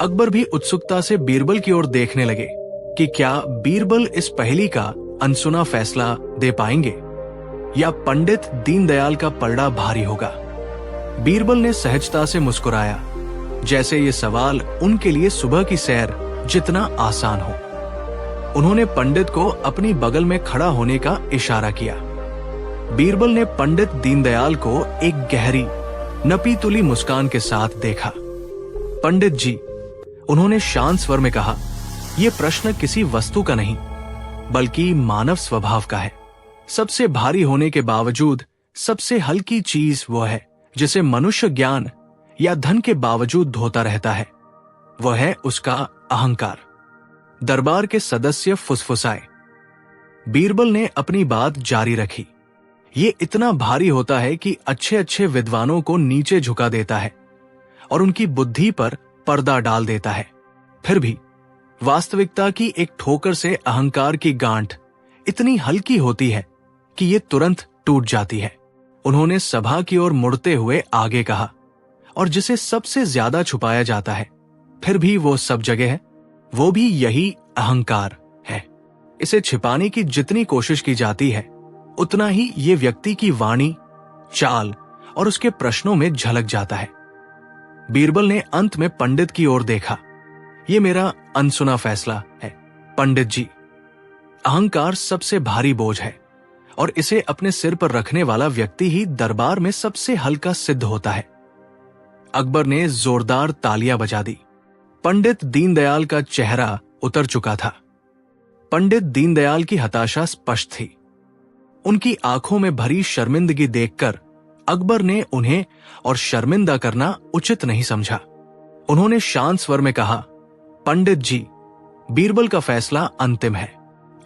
अकबर भी उत्सुकता से बीरबल की ओर देखने लगे कि क्या बीरबल इस पहेली का अनसुना फैसला दे पाएंगे या पंडित दीनदयाल का पलड़ा भारी होगा। बीरबल ने सहजता से मुस्कुराया, जैसे ये सवाल उनके लिए सुबह की सैर जितना आसान हो। उन्होंने पंडित को अपनी बगल में खड़ा होने का इशारा किया। बीरबल ने पंडित दीनदयाल को एक गहरी नपी तुली मुस्कान के साथ देखा। पंडित जी, उन्होंने शांत स्वर में कहा, यह प्रश्न किसी वस्तु का नहीं बल्कि मानव स्वभाव का है। सबसे भारी होने के बावजूद सबसे हल्की चीज वो है जिसे मनुष्य ज्ञान या धन के बावजूद ढोता रहता है, वह है उसका अहंकार। दरबार के सदस्य फुसफुसाए। बीरबल ने अपनी बात जारी रखी, ये इतना भारी होता है कि अच्छे अच्छे विद्वानों को नीचे झुका देता है और उनकी बुद्धि पर पर्दा डाल देता है। फिर भी वास्तविकता की एक ठोकर से अहंकार की गांठ इतनी हल्की होती है कि ये तुरंत टूट जाती है। उन्होंने सभा की ओर मुड़ते हुए आगे कहा, और जिसे सबसे ज्यादा छुपाया जाता है फिर भी वो सब जगह है, वो भी यही अहंकार है। इसे छिपाने की जितनी कोशिश की जाती है उतना ही ये व्यक्ति की वाणी, चाल और उसके प्रश्नों में झलक जाता है। बीरबल ने अंत में पंडित की ओर देखा, ये मेरा अनसुना फैसला है पंडित जी। अहंकार सबसे भारी बोझ है और इसे अपने सिर पर रखने वाला व्यक्ति ही दरबार में सबसे हल्का सिद्ध होता है। अकबर ने जोरदार तालियां बजा दी। पंडित दीनदयाल का चेहरा उतर चुका था। पंडित दीनदयाल की हताशा स्पष्ट थी। उनकी आंखों में भरी शर्मिंदगी देखकर अकबर ने उन्हें और शर्मिंदा करना उचित नहीं समझा। उन्होंने शांत स्वर में कहा, पंडित जी, बीरबल का फैसला अंतिम है,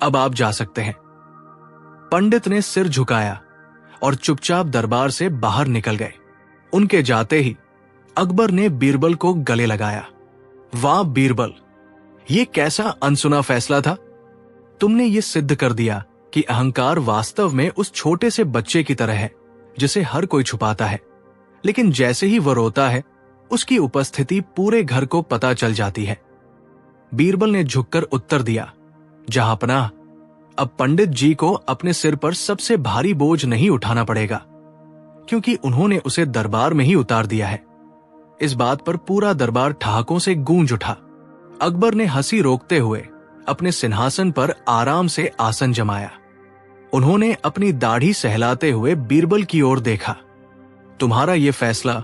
अब आप जा सकते हैं। पंडित ने सिर झुकाया और चुपचाप दरबार से बाहर निकल गए। उनके जाते ही अकबर ने बीरबल को गले लगाया। वाह बीरबल, ये कैसा अनसुना फैसला था। तुमने ये सिद्ध कर दिया कि अहंकार वास्तव में उस छोटे से बच्चे की तरह है जिसे हर कोई छुपाता है, लेकिन जैसे ही वह रोता है उसकी उपस्थिति पूरे घर को पता चल जाती है। बीरबल ने झुककर उत्तर दिया, जहां पनाह, अब पंडित जी को अपने सिर पर सबसे भारी बोझ नहीं उठाना पड़ेगा, क्योंकि उन्होंने उसे दरबार में ही उतार दिया है। इस बात पर पूरा दरबार ठहाकों से गूंज उठा। अकबर ने हंसी रोकते हुए अपने सिंहासन पर आराम से आसन जमाया। उन्होंने अपनी दाढ़ी सहलाते हुए बीरबल की ओर देखा। तुम्हारा यह फैसला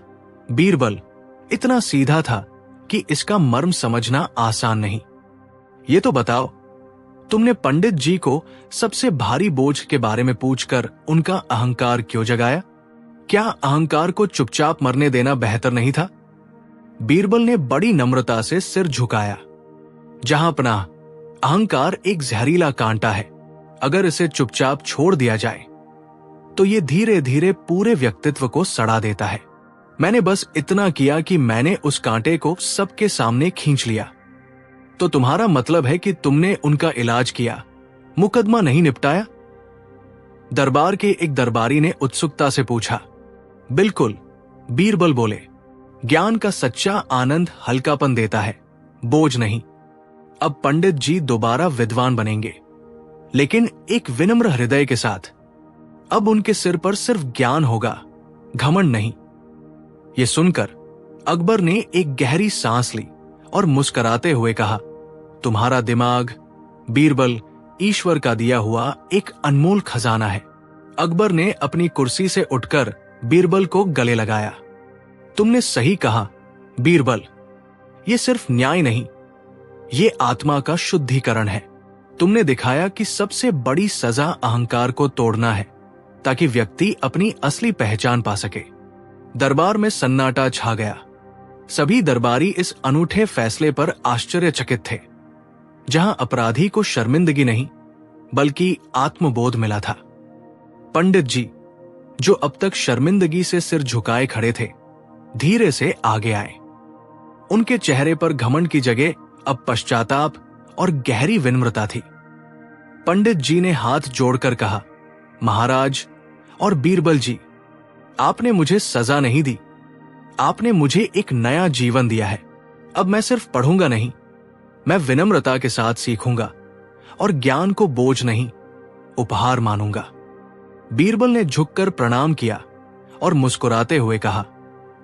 बीरबल इतना सीधा था कि इसका मर्म समझना आसान नहीं। ये तो बताओ, तुमने पंडित जी को सबसे भारी बोझ के बारे में पूछकर उनका अहंकार क्यों जगाया? क्या अहंकार को चुपचाप मरने देना बेहतर नहीं था? बीरबल ने बड़ी नम्रता से सिर झुकाया। जहां पनाह, अहंकार एक जहरीला कांटा है। अगर इसे चुपचाप छोड़ दिया जाए तो ये धीरे धीरे पूरे व्यक्तित्व को सड़ा देता है। मैंने बस इतना किया कि मैंने उस कांटे को सबके सामने खींच लिया। तो तुम्हारा मतलब है कि तुमने उनका इलाज किया, मुकदमा नहीं निपटाया? दरबार के एक दरबारी ने उत्सुकता से पूछा। बिल्कुल, बीरबल बोले, ज्ञान का सच्चा आनंद हल्कापन देता है, बोझ नहीं। अब पंडित जी दोबारा विद्वान बनेंगे, लेकिन एक विनम्र हृदय के साथ। अब उनके सिर पर सिर्फ ज्ञान होगा, घमंड नहीं। यह सुनकर अकबर ने एक गहरी सांस ली और मुस्कुराते हुए कहा, तुम्हारा दिमाग बीरबल ईश्वर का दिया हुआ एक अनमोल खजाना है। अकबर ने अपनी कुर्सी से उठकर बीरबल को गले लगाया। तुमने सही कहा बीरबल, ये सिर्फ न्याय नहीं, ये आत्मा का शुद्धिकरण है। तुमने दिखाया कि सबसे बड़ी सजा अहंकार को तोड़ना है, ताकि व्यक्ति अपनी असली पहचान पा सके। दरबार में सन्नाटा छा गया। सभी दरबारी इस अनूठे फैसले पर आश्चर्यचकित थे। जहां अपराधी को शर्मिंदगी नहीं बल्कि आत्मबोध मिला था। पंडित जी, जो अब तक शर्मिंदगी से सिर झुकाए खड़े थे, धीरे से आगे आए। उनके चेहरे पर घमंड की जगह अब पश्चाताप और गहरी विनम्रता थी। पंडित जी ने हाथ जोड़कर कहा, महाराज और बीरबल जी, आपने मुझे सजा नहीं दी, आपने मुझे एक नया जीवन दिया है। अब मैं सिर्फ पढ़ूंगा नहीं, मैं विनम्रता के साथ सीखूंगा और ज्ञान को बोझ नहीं, उपहार मानूंगा। बीरबल ने झुककर प्रणाम किया और मुस्कुराते हुए कहा,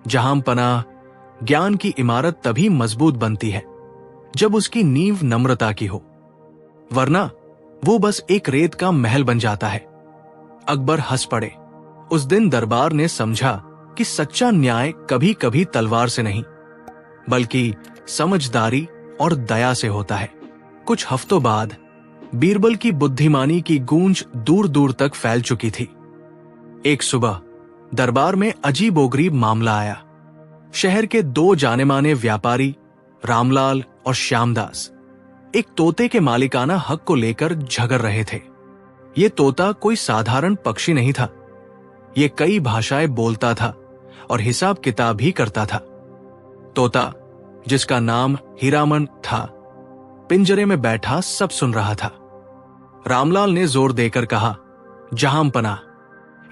जहांपनाह, ज्ञान की इमारत तभी मजबूत बनती है जब उसकी नींव नम्रता की हो, वरना वो बस एक रेत का महल बन जाता है। अकबर हंस पड़े। उस दिन दरबार ने समझा कि सच्चा न्याय कभी कभी तलवार से नहीं, बल्कि समझदारी और दया से होता है। कुछ हफ्तों बाद बीरबल की बुद्धिमानी की गूंज दूर दूर तक फैल चुकी थी। एक सुबह दरबार में अजीबोगरीब मामला आया। शहर के दो जाने माने व्यापारी रामलाल और श्यामदास एक तोते के मालिकाना हक को लेकर झगड़ रहे थे। ये तोता कोई साधारण पक्षी नहीं था। ये कई भाषाएं बोलता था और हिसाब किताब भी करता था। तोता, जिसका नाम हीरामन था, पिंजरे में बैठा सब सुन रहा था। रामलाल ने जोर देकर कहा, जहांपनाह,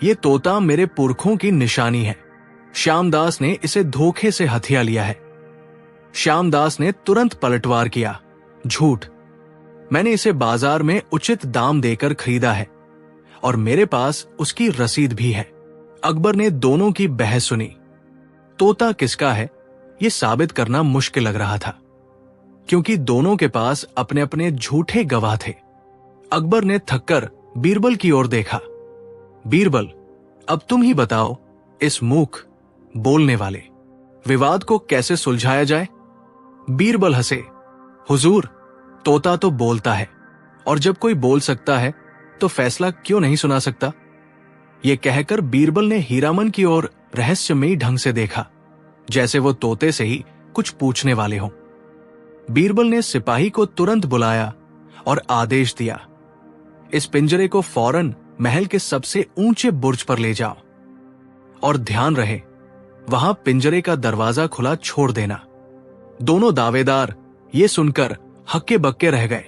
ये तोता मेरे पुरखों की निशानी है। श्यामदास ने इसे धोखे से हथिया लिया है। श्यामदास ने तुरंत पलटवार किया, झूठ, मैंने इसे बाजार में उचित दाम देकर खरीदा है और मेरे पास उसकी रसीद भी है। अकबर ने दोनों की बहस सुनी। तोता किसका है यह साबित करना मुश्किल लग रहा था, क्योंकि दोनों के पास अपने अपने झूठे गवाह थे। अकबर ने थककर बीरबल की ओर देखा। बीरबल, अब तुम ही बताओ, इस मूक बोलने वाले विवाद को कैसे सुलझाया जाए? बीरबल हंसे, हुजूर, तोता तो बोलता है और जब कोई बोल सकता है तो फैसला क्यों नहीं सुना सकता? यह कहकर बीरबल ने हीरामन की ओर रहस्यमयी ढंग से देखा, जैसे वो तोते से ही कुछ पूछने वाले हों। बीरबल ने सिपाही को तुरंत बुलाया और आदेश दिया, इस पिंजरे को फौरन महल के सबसे ऊंचे बुर्ज पर ले जाओ और ध्यान रहे वहां पिंजरे का दरवाजा खुला छोड़ देना। दोनों दावेदार ये सुनकर हक्के बक्के रह गए।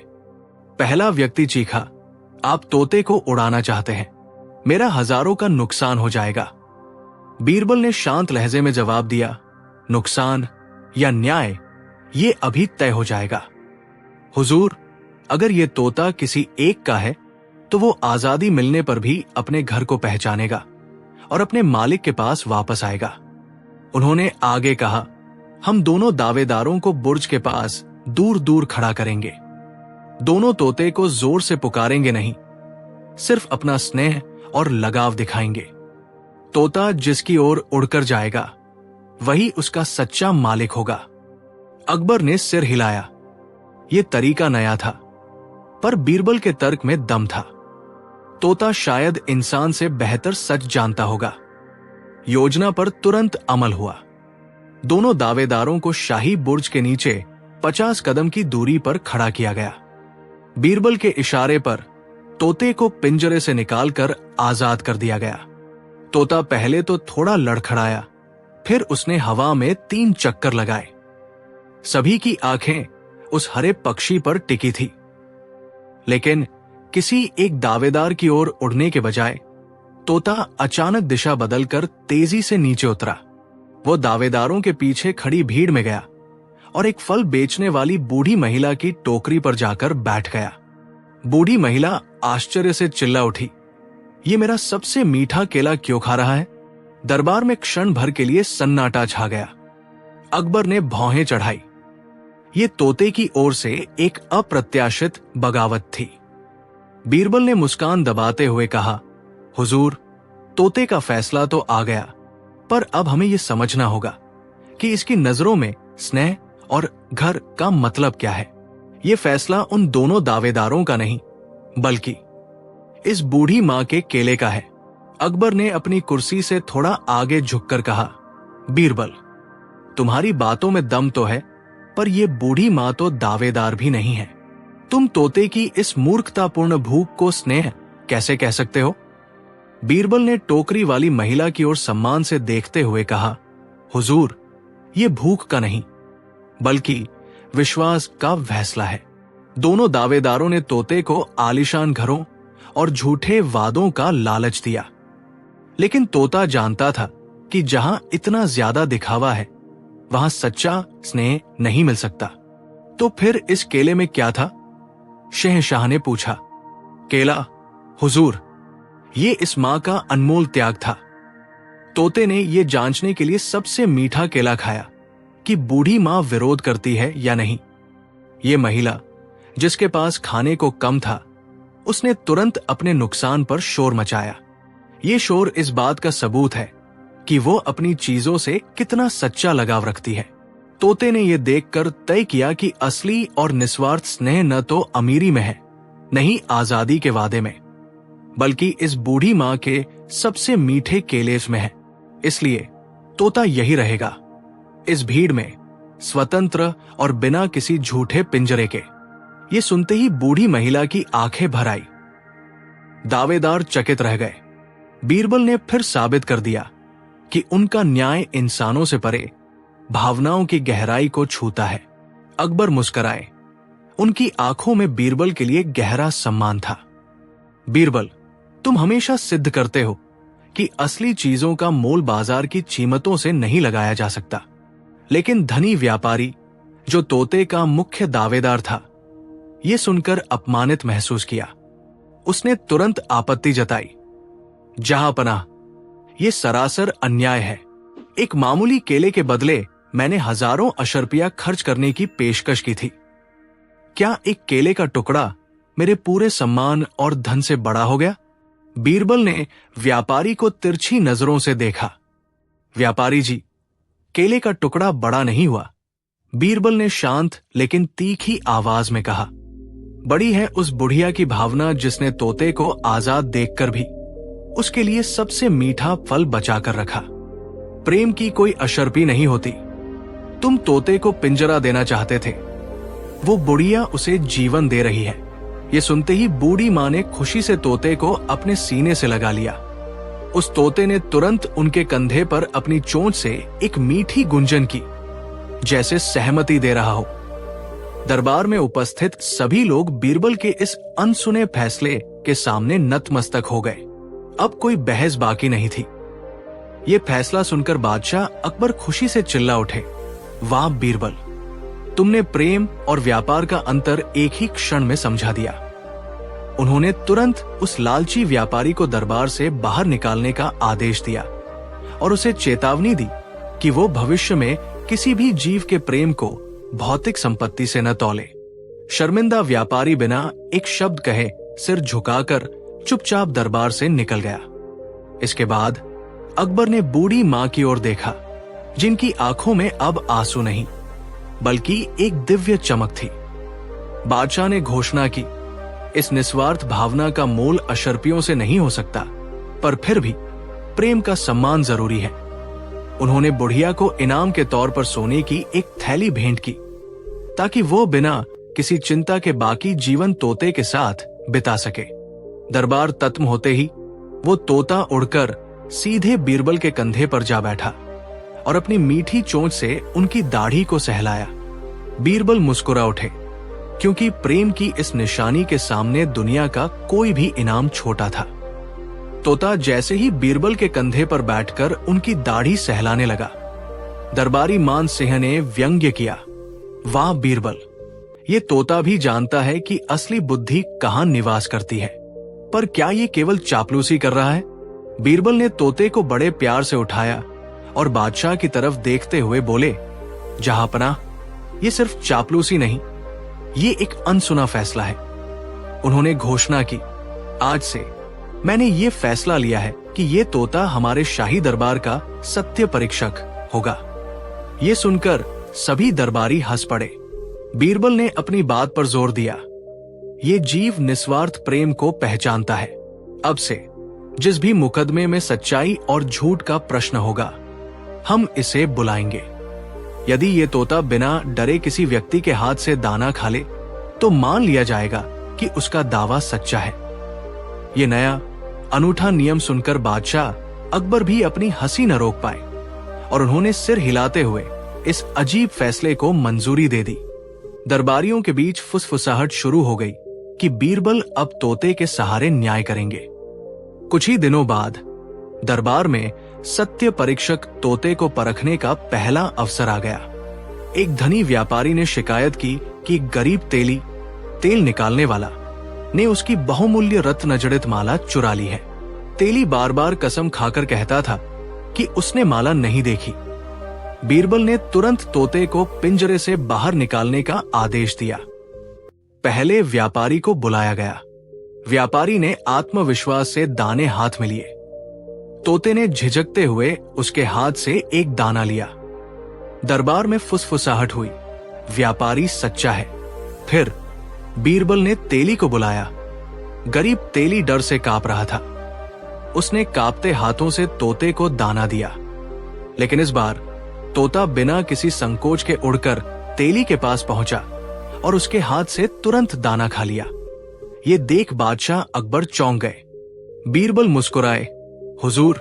पहला व्यक्ति चीखा, आप तोते को उड़ाना चाहते हैं, मेरा हजारों का नुकसान हो जाएगा। बीरबल ने शांत लहजे में जवाब दिया, नुकसान या न्याय, ये अभी तय हो जाएगा। हुजूर, अगर ये तोता किसी एक का है तो वो आजादी मिलने पर भी अपने घर को पहचानेगा और अपने मालिक के पास वापस आएगा। उन्होंने आगे कहा, हम दोनों दावेदारों को बुर्ज के पास दूर दूर खड़ा करेंगे। दोनों तोते को जोर से पुकारेंगे नहीं, सिर्फ अपना स्नेह और लगाव दिखाएंगे। तोता जिसकी ओर उड़कर जाएगा वही उसका सच्चा मालिक होगा। अकबर ने सिर हिलाया। यह तरीका नया था, पर बीरबल के तर्क में दम था। तोता शायद इंसान से बेहतर सच जानता होगा। योजना पर तुरंत अमल हुआ। दोनों दावेदारों को शाही बुर्ज के नीचे 50 कदम की दूरी पर खड़ा किया गया। बीरबल के इशारे पर तोते को पिंजरे से निकालकर आजाद कर दिया गया। तोता पहले तो थोड़ा लड़खड़ाया, फिर उसने हवा में 3 चक्कर लगाए। सभी की आंखें उस हरे पक्षी पर टिकी थी, लेकिन किसी एक दावेदार की ओर उड़ने के बजाय तोता अचानक दिशा बदलकर तेजी से नीचे उतरा। वो दावेदारों के पीछे खड़ी भीड़ में गया और एक फल बेचने वाली बूढ़ी महिला की टोकरी पर जाकर बैठ गया। बूढ़ी महिला आश्चर्य से चिल्ला उठी, ये मेरा सबसे मीठा केला क्यों खा रहा है? दरबार में क्षण भर के लिए सन्नाटा छा गया। अकबर ने भौहें चढ़ाई। ये तोते की ओर से एक अप्रत्याशित बगावत थी। बीरबल ने मुस्कान दबाते हुए कहा, हुजूर, तोते का फैसला तो आ गया, पर अब हमें यह समझना होगा कि इसकी नजरों में स्नेह और घर का मतलब क्या है। यह फैसला उन दोनों दावेदारों का नहीं, बल्कि इस बूढ़ी मां के केले का है। अकबर ने अपनी कुर्सी से थोड़ा आगे झुककर कहा, बीरबल, तुम्हारी बातों में दम तो है, पर यह बूढ़ी मां तो दावेदार भी नहीं है। तुम तोते की इस मूर्खतापूर्ण भूख को स्नेह कैसे कह सकते हो? बीरबल ने टोकरी वाली महिला की ओर सम्मान से देखते हुए कहा, हुजूर, यह भूख का नहीं, बल्कि विश्वास का फैसला है। दोनों दावेदारों ने तोते को आलीशान घरों और झूठे वादों का लालच दिया, लेकिन तोता जानता था कि जहां इतना ज्यादा दिखावा है वहां सच्चा स्नेह नहीं मिल सकता। तो फिर इस केले में क्या था? शहंशाह ने पूछा। केला, हुजूर, ये इस मां का अनमोल त्याग था। तोते ने यह जांचने के लिए सबसे मीठा केला खाया कि बूढ़ी मां विरोध करती है या नहीं। ये महिला, जिसके पास खाने को कम था, उसने तुरंत अपने नुकसान पर शोर मचाया। ये शोर इस बात का सबूत है कि वो अपनी चीजों से कितना सच्चा लगाव रखती है। तोते ने यह देखकर तय किया कि असली और निस्वार्थ स्नेह न तो अमीरी में है, न ही आजादी के वादे में, बल्कि इस बूढ़ी मां के सबसे मीठे केले में है। इसलिए तोता यही रहेगा, इस भीड़ में, स्वतंत्र और बिना किसी झूठे पिंजरे के। ये सुनते ही बूढ़ी महिला की आंखें भर आई। दावेदार चकित रह गए। बीरबल ने फिर साबित कर दिया कि उनका न्याय इंसानों से परे भावनाओं की गहराई को छूता है। अकबर मुस्कुराए। उनकी आंखों में बीरबल के लिए गहरा सम्मान था। बीरबल, तुम हमेशा सिद्ध करते हो कि असली चीजों का मोल बाजार की कीमतों से नहीं लगाया जा सकता। लेकिन धनी व्यापारी, जो तोते का मुख्य दावेदार था, यह सुनकर अपमानित महसूस किया। उसने तुरंत आपत्ति जताई। जहांपनाह, यह सरासर अन्याय है। एक मामूली केले के बदले मैंने हजारों अशर्पिया खर्च करने की पेशकश की थी। क्या एक केले का टुकड़ा मेरे पूरे सम्मान और धन से बड़ा हो गया? बीरबल ने व्यापारी को तिरछी नजरों से देखा। व्यापारी जी, केले का टुकड़ा बड़ा नहीं हुआ। बीरबल ने शांत लेकिन तीखी आवाज में कहा। बड़ी है उस बुढ़िया की भावना जिसने तोते को आजाद देखकर भी उसके लिए सबसे मीठा फल बचाकर रखा। प्रेम की कोई अशर्पी नहीं होती। तुम तोते को पिंजरा देना चाहते थे, वो बुढ़िया उसे जीवन दे रही है। ये सुनते ही बूढ़ी मां ने खुशी से तोते को अपने सीने से लगा लिया। उस तोते ने तुरंत उनके कंधे पर अपनी चोंच से एक मीठी गुंजन की, जैसे सहमति दे रहा हो। दरबार में उपस्थित सभी लोग बीरबल के इस अनसुने फैसले के सामने नतमस्तक हो गए। अब कोई बहस बाकी नहीं थी। ये फैसला सुनकर बादशाह अकबर खुशी से चिल्ला उठे। वाह बीरबल, तुमने प्रेम और व्यापार का अंतर एक ही क्षण में समझा दिया। उन्होंने तुरंत उस लालची व्यापारी को दरबार से बाहर निकालने का आदेश दिया और उसे चेतावनी दी कि वो भविष्य में किसी भी जीव के प्रेम को भौतिक संपत्ति से न तौले। शर्मिंदा व्यापारी बिना एक शब्द कहे सिर झुकाकर चुपचाप दरबार से निकल गया। इसके बाद अकबर ने बूढ़ी मां की ओर देखा, जिनकी आंखों में अब आंसू नहीं बल्कि एक दिव्य चमक थी। बादशाह ने घोषणा की, इस निस्वार्थ भावना का मोल अशर्पियों से नहीं हो सकता, पर फिर भी प्रेम का सम्मान जरूरी है। उन्होंने बुढ़िया को इनाम के तौर पर सोने की एक थैली भेंट की, ताकि वो बिना किसी चिंता के बाकी जीवन तोते के साथ बिता सके। दरबार तत्म होते ही वो तोता उड़कर सीधे बीरबल के कंधे पर जा बैठा और अपनी मीठी चोंच से उनकी दाढ़ी को सहलाया। बीरबल मुस्कुरा उठे, क्योंकि प्रेम की इस निशानी के सामने दुनिया का कोई भी इनाम छोटा था। तोता जैसे ही बीरबल के कंधे पर बैठकर उनकी दाढ़ी सहलाने लगा, दरबारी मान सिंह ने व्यंग्य किया, वाह बीरबल, ये तोता भी जानता है कि असली बुद्धि कहां निवास करती है। पर क्या ये केवल चापलूसी कर रहा है? बीरबल ने तोते को बड़े प्यार से उठाया और बादशाह की तरफ देखते हुए बोले, जहांपनाह, ये सिर्फ चापलूसी नहीं, ये एक अनसुना फैसला है। उन्होंने घोषणा की, आज से मैंने ये फैसला लिया है कि ये तोता हमारे शाही दरबार का सत्य परीक्षक होगा। ये सुनकर सभी दरबारी हंस पड़े। बीरबल ने अपनी बात पर जोर दिया, ये जीव निस्वार्थ प्रेम को पहचानता है। अब से जिस भी मुकदमे में सच्चाई और झूठ का प्रश्न होगा, हम इसे बुलाएंगे। यदि ये तोता बिना डरे किसी व्यक्ति के हाथ से दाना खा ले, तो मान लिया जाएगा कि उसका दावा सच्चा है। ये नया अनूठा नियम सुनकर बादशाह अकबर भी अपनी हंसी न रोक पाए और उन्होंने सिर हिलाते हुए इस अजीब फैसले को मंजूरी दे दी। दरबारियों के बीच फुसफुसाहट शुरू हो गई कि बीरबल अब तोते के सहारे न्याय करेंगे। कुछ ही दिनों बाद दरबार में सत्य परीक्षक तोते को परखने का पहला अवसर आ गया। एक धनी व्यापारी ने शिकायत की कि गरीब तेली, तेल निकालने वाला, ने उसकी बहुमूल्य रत्न जड़ित माला चुरा ली है। तेली बार बार कसम खाकर कहता था कि उसने माला नहीं देखी। बीरबल ने तुरंत तोते को पिंजरे से बाहर निकालने का आदेश दिया। पहले व्यापारी को बुलाया गया। व्यापारी ने आत्मविश्वास से दाने हाथ में लिए। तोते ने झिझकते हुए उसके हाथ से एक दाना लिया। दरबार में फुसफुसाहट हुई, व्यापारी सच्चा है। फिर बीरबल ने तेली को बुलाया। गरीब तेली डर से कांप रहा था। उसने कांपते हाथों से तोते को दाना दिया, लेकिन इस बार तोता बिना किसी संकोच के उड़कर तेली के पास पहुंचा और उसके हाथ से तुरंत दाना खा लिया। ये देख बादशाह अकबर चौंक गए। बीरबल मुस्कुराए, हुजूर,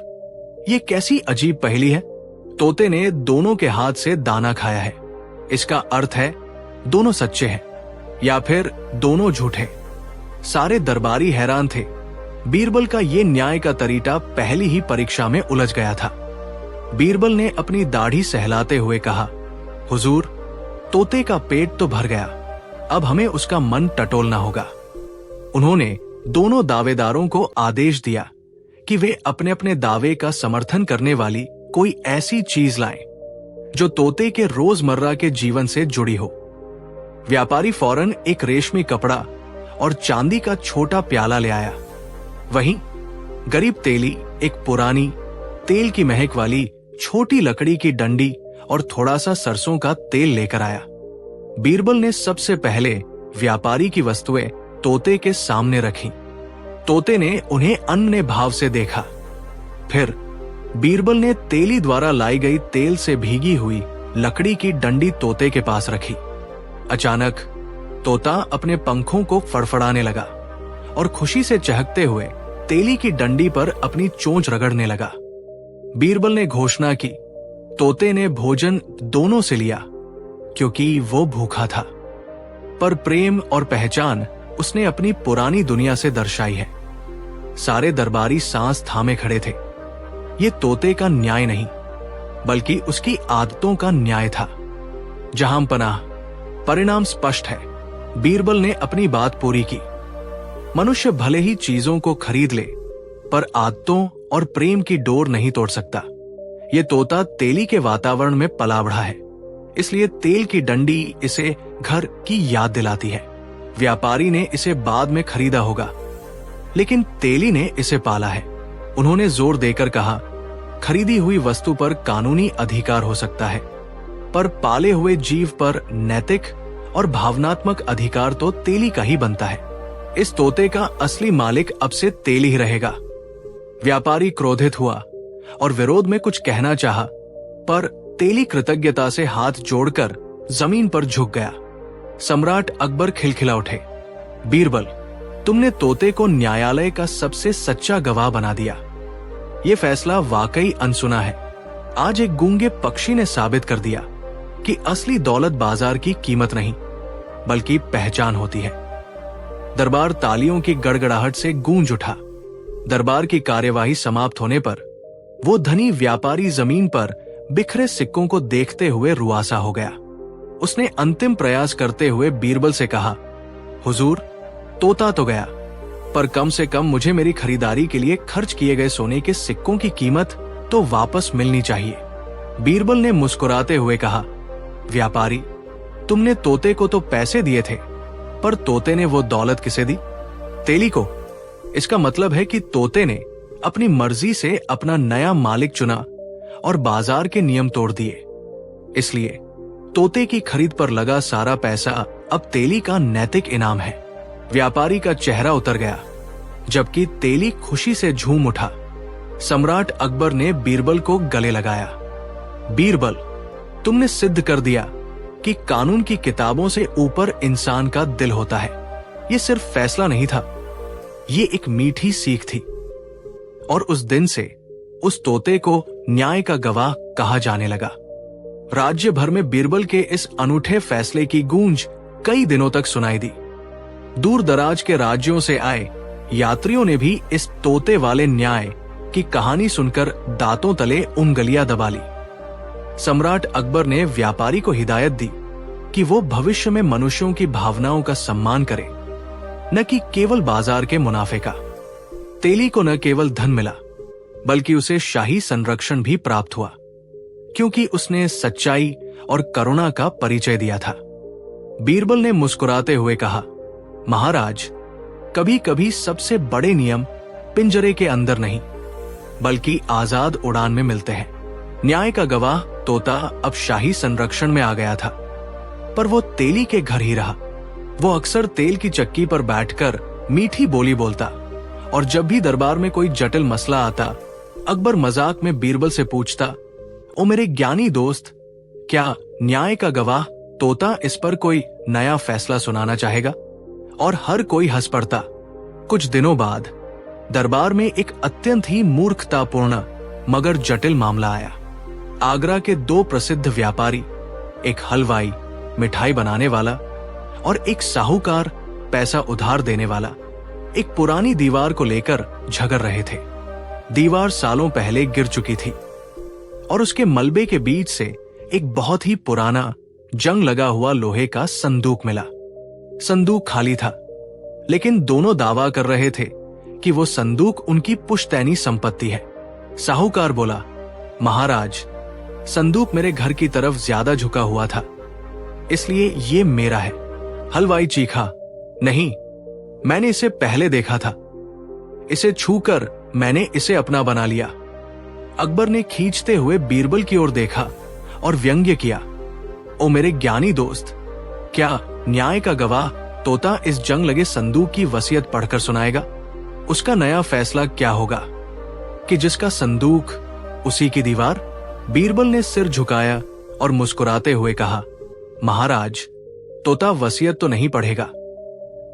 ये कैसी अजीब पहेली है। तोते ने दोनों के हाथ से दाना खाया है। इसका अर्थ है दोनों सच्चे हैं या फिर दोनों झूठे। सारे दरबारी हैरान थे। बीरबल का ये न्याय का तरीका पहली ही परीक्षा में उलझ गया था। बीरबल ने अपनी दाढ़ी सहलाते हुए कहा, हुजूर, तोते का पेट तो भर गया, अब हमें उसका मन टटोलना होगा। उन्होंने दोनों दावेदारों को आदेश दिया कि वे अपने अपने दावे का समर्थन करने वाली कोई ऐसी चीज लाएं जो तोते के रोजमर्रा के जीवन से जुड़ी हो। व्यापारी फौरन एक रेशमी कपड़ा और चांदी का छोटा प्याला ले आया। वहीं गरीब तेली एक पुरानी तेल की महक वाली छोटी लकड़ी की डंडी और थोड़ा सा सरसों का तेल लेकर आया। बीरबल ने सबसे पहले व्यापारी की वस्तुएं तोते के सामने रखी। तोते ने उन्हें अन्य भाव से देखा। फिर बीरबल ने तेली द्वारा लाई गई तेल से भीगी हुई लकड़ी की डंडी तोते के पास रखी। अचानक तोता अपने पंखों को फड़फड़ाने लगा और खुशी से चहकते हुए तेली की डंडी पर अपनी चोंच रगड़ने लगा। बीरबल ने घोषणा की, तोते ने भोजन दोनों से लिया क्योंकि वो भूखा था, पर प्रेम और पहचान उसने अपनी पुरानी दुनिया से दर्शाई है। सारे दरबारी सांस थामे खड़े थे। ये तोते का न्याय नहीं, बल्कि उसकी आदतों का न्याय था। जहां पनाह, परिणाम स्पष्ट है। बीरबल ने अपनी बात पूरी की। मनुष्य भले ही चीजों को खरीद ले, पर आदतों और प्रेम की डोर नहीं तोड़ सकता। ये तोता तेली के वातावरण में पला बढ़ा है, इसलिए तेल की डंडी इसे घर की याद दिलाती है। व्यापारी ने इसे बाद में खरीदा होगा, लेकिन तेली ने इसे पाला है। उन्होंने जोर देकर कहा, खरीदी हुई वस्तु पर कानूनी अधिकार हो सकता है, पर पाले हुए जीव पर नैतिक और भावनात्मक अधिकार तो तेली का ही बनता है। इस तोते का असली मालिक अब से तेली ही रहेगा। व्यापारी क्रोधित हुआ और विरोध में कुछ कहना चाहा, पर तेली कृतज्ञता से हाथ जोड़कर जमीन पर झुक गया। सम्राट अकबर खिलखिला उठे, बीरबल, तुमने तोते को न्यायालय का सबसे सच्चा गवाह बना दिया। ये फैसला वाकई अनसुना है। आज एक गूंगे पक्षी ने साबित कर दिया कि असली दौलत बाजार की कीमत नहीं, बल्कि पहचान होती है। दरबार तालियों की गड़गड़ाहट से गूंज उठा। दरबार की कार्यवाही समाप्त होने पर वो धनी व्यापारी जमीन पर बिखरे सिक्कों को देखते हुए रुआसा हो गया। उसने अंतिम प्रयास करते हुए बीरबल से कहा, हुजूर, तोता तो गया, पर कम से कम मुझे मेरी खरीदारी के लिए खर्च किए गए सोने के सिक्कों की कीमत तो वापस मिलनी चाहिए। बीरबल ने मुस्कुराते हुए कहा, व्यापारी, तुमने तोते को तो पैसे दिए थे, पर तोते ने वो दौलत किसे दी? तेली को। इसका मतलब है कि तोते ने अपनी मर्जी से अपना नया मालिक चुना और बाजार के नियम तोड़ दिए। इसलिए तोते की खरीद पर लगा सारा पैसा अब तेली का नैतिक इनाम है। व्यापारी का चेहरा उतर गया, जबकि तेली खुशी से झूम उठा। सम्राट अकबर ने बीरबल को गले लगाया। बीरबल, तुमने सिद्ध कर दिया कि कानून की किताबों से ऊपर इंसान का दिल होता है। ये सिर्फ फैसला नहीं था, ये एक मीठी सीख थी। और उस दिन से उस तोते को न्याय का गवाह कहा जाने लगा। राज्य भर में बीरबल के इस अनूठे फैसले की गूंज कई दिनों तक सुनाई दी। दूर दराज के राज्यों से आए यात्रियों ने भी इस तोते वाले न्याय कि कहानी सुनकर दांतों तले उंगलियां दबा ली। सम्राट अकबर ने व्यापारी को हिदायत दी कि वो भविष्य में मनुष्यों की भावनाओं का सम्मान करे, न कि केवल बाजार के मुनाफे का। तेली को न केवल धन मिला, बल्कि उसे शाही संरक्षण भी प्राप्त हुआ, क्योंकि उसने सच्चाई और करुणा का परिचय दिया था। बीरबल ने मुस्कुराते हुए कहा, महाराज, कभी कभी सबसे बड़े नियम पिंजरे के अंदर नहीं, बल्कि आजाद उड़ान में मिलते हैं। न्याय का गवाह तोता अब शाही संरक्षण में आ गया था, पर वो तेली के घर ही रहा। वो अक्सर तेल की चक्की पर बैठकर मीठी बोली बोलता, और जब भी दरबार में कोई जटिल मसला आता, अकबर मजाक में बीरबल से पूछता, ओ मेरे ज्ञानी दोस्त, क्या न्याय का गवाह तोता इस पर कोई नया फैसला सुनाना चाहेगा? और हर कोई हंस पड़ता। कुछ दिनों बाद दरबार में एक अत्यंत ही मूर्खतापूर्ण मगर जटिल मामला आया। आगरा के दो प्रसिद्ध व्यापारी, एक हलवाई मिठाई बनाने वाला और एक साहूकार पैसा उधार देने वाला, एक पुरानी दीवार को लेकर झगड़ रहे थे। दीवार सालों पहले गिर चुकी थी और उसके मलबे के बीच से एक बहुत ही पुराना जंग लगा हुआ लोहे का संदूक मिला। संदूक खाली था, लेकिन दोनों दावा कर रहे थे कि वो संदूक उनकी पुश्तैनी संपत्ति है। साहूकार बोला, महाराज, संदूक मेरे घर की तरफ ज्यादा झुका हुआ था, इसलिए ये मेरा है। हलवाई चीखा, नहीं, मैंने इसे पहले देखा था, इसे छूकर मैंने इसे अपना बना लिया। अकबर ने खींचते हुए बीरबल की ओर देखा और व्यंग्य किया, ओ मेरे ज्ञानी दोस्त, क्या न्याय का गवाह तोता इस जंग लगे संदूक की वसीयत पढ़कर सुनाएगा? उसका नया फैसला क्या होगा कि जिसका संदूक उसी की दीवार? बीरबल ने सिर झुकाया और मुस्कुराते हुए कहा, महाराज, तोता वसीयत तो नहीं पढ़ेगा,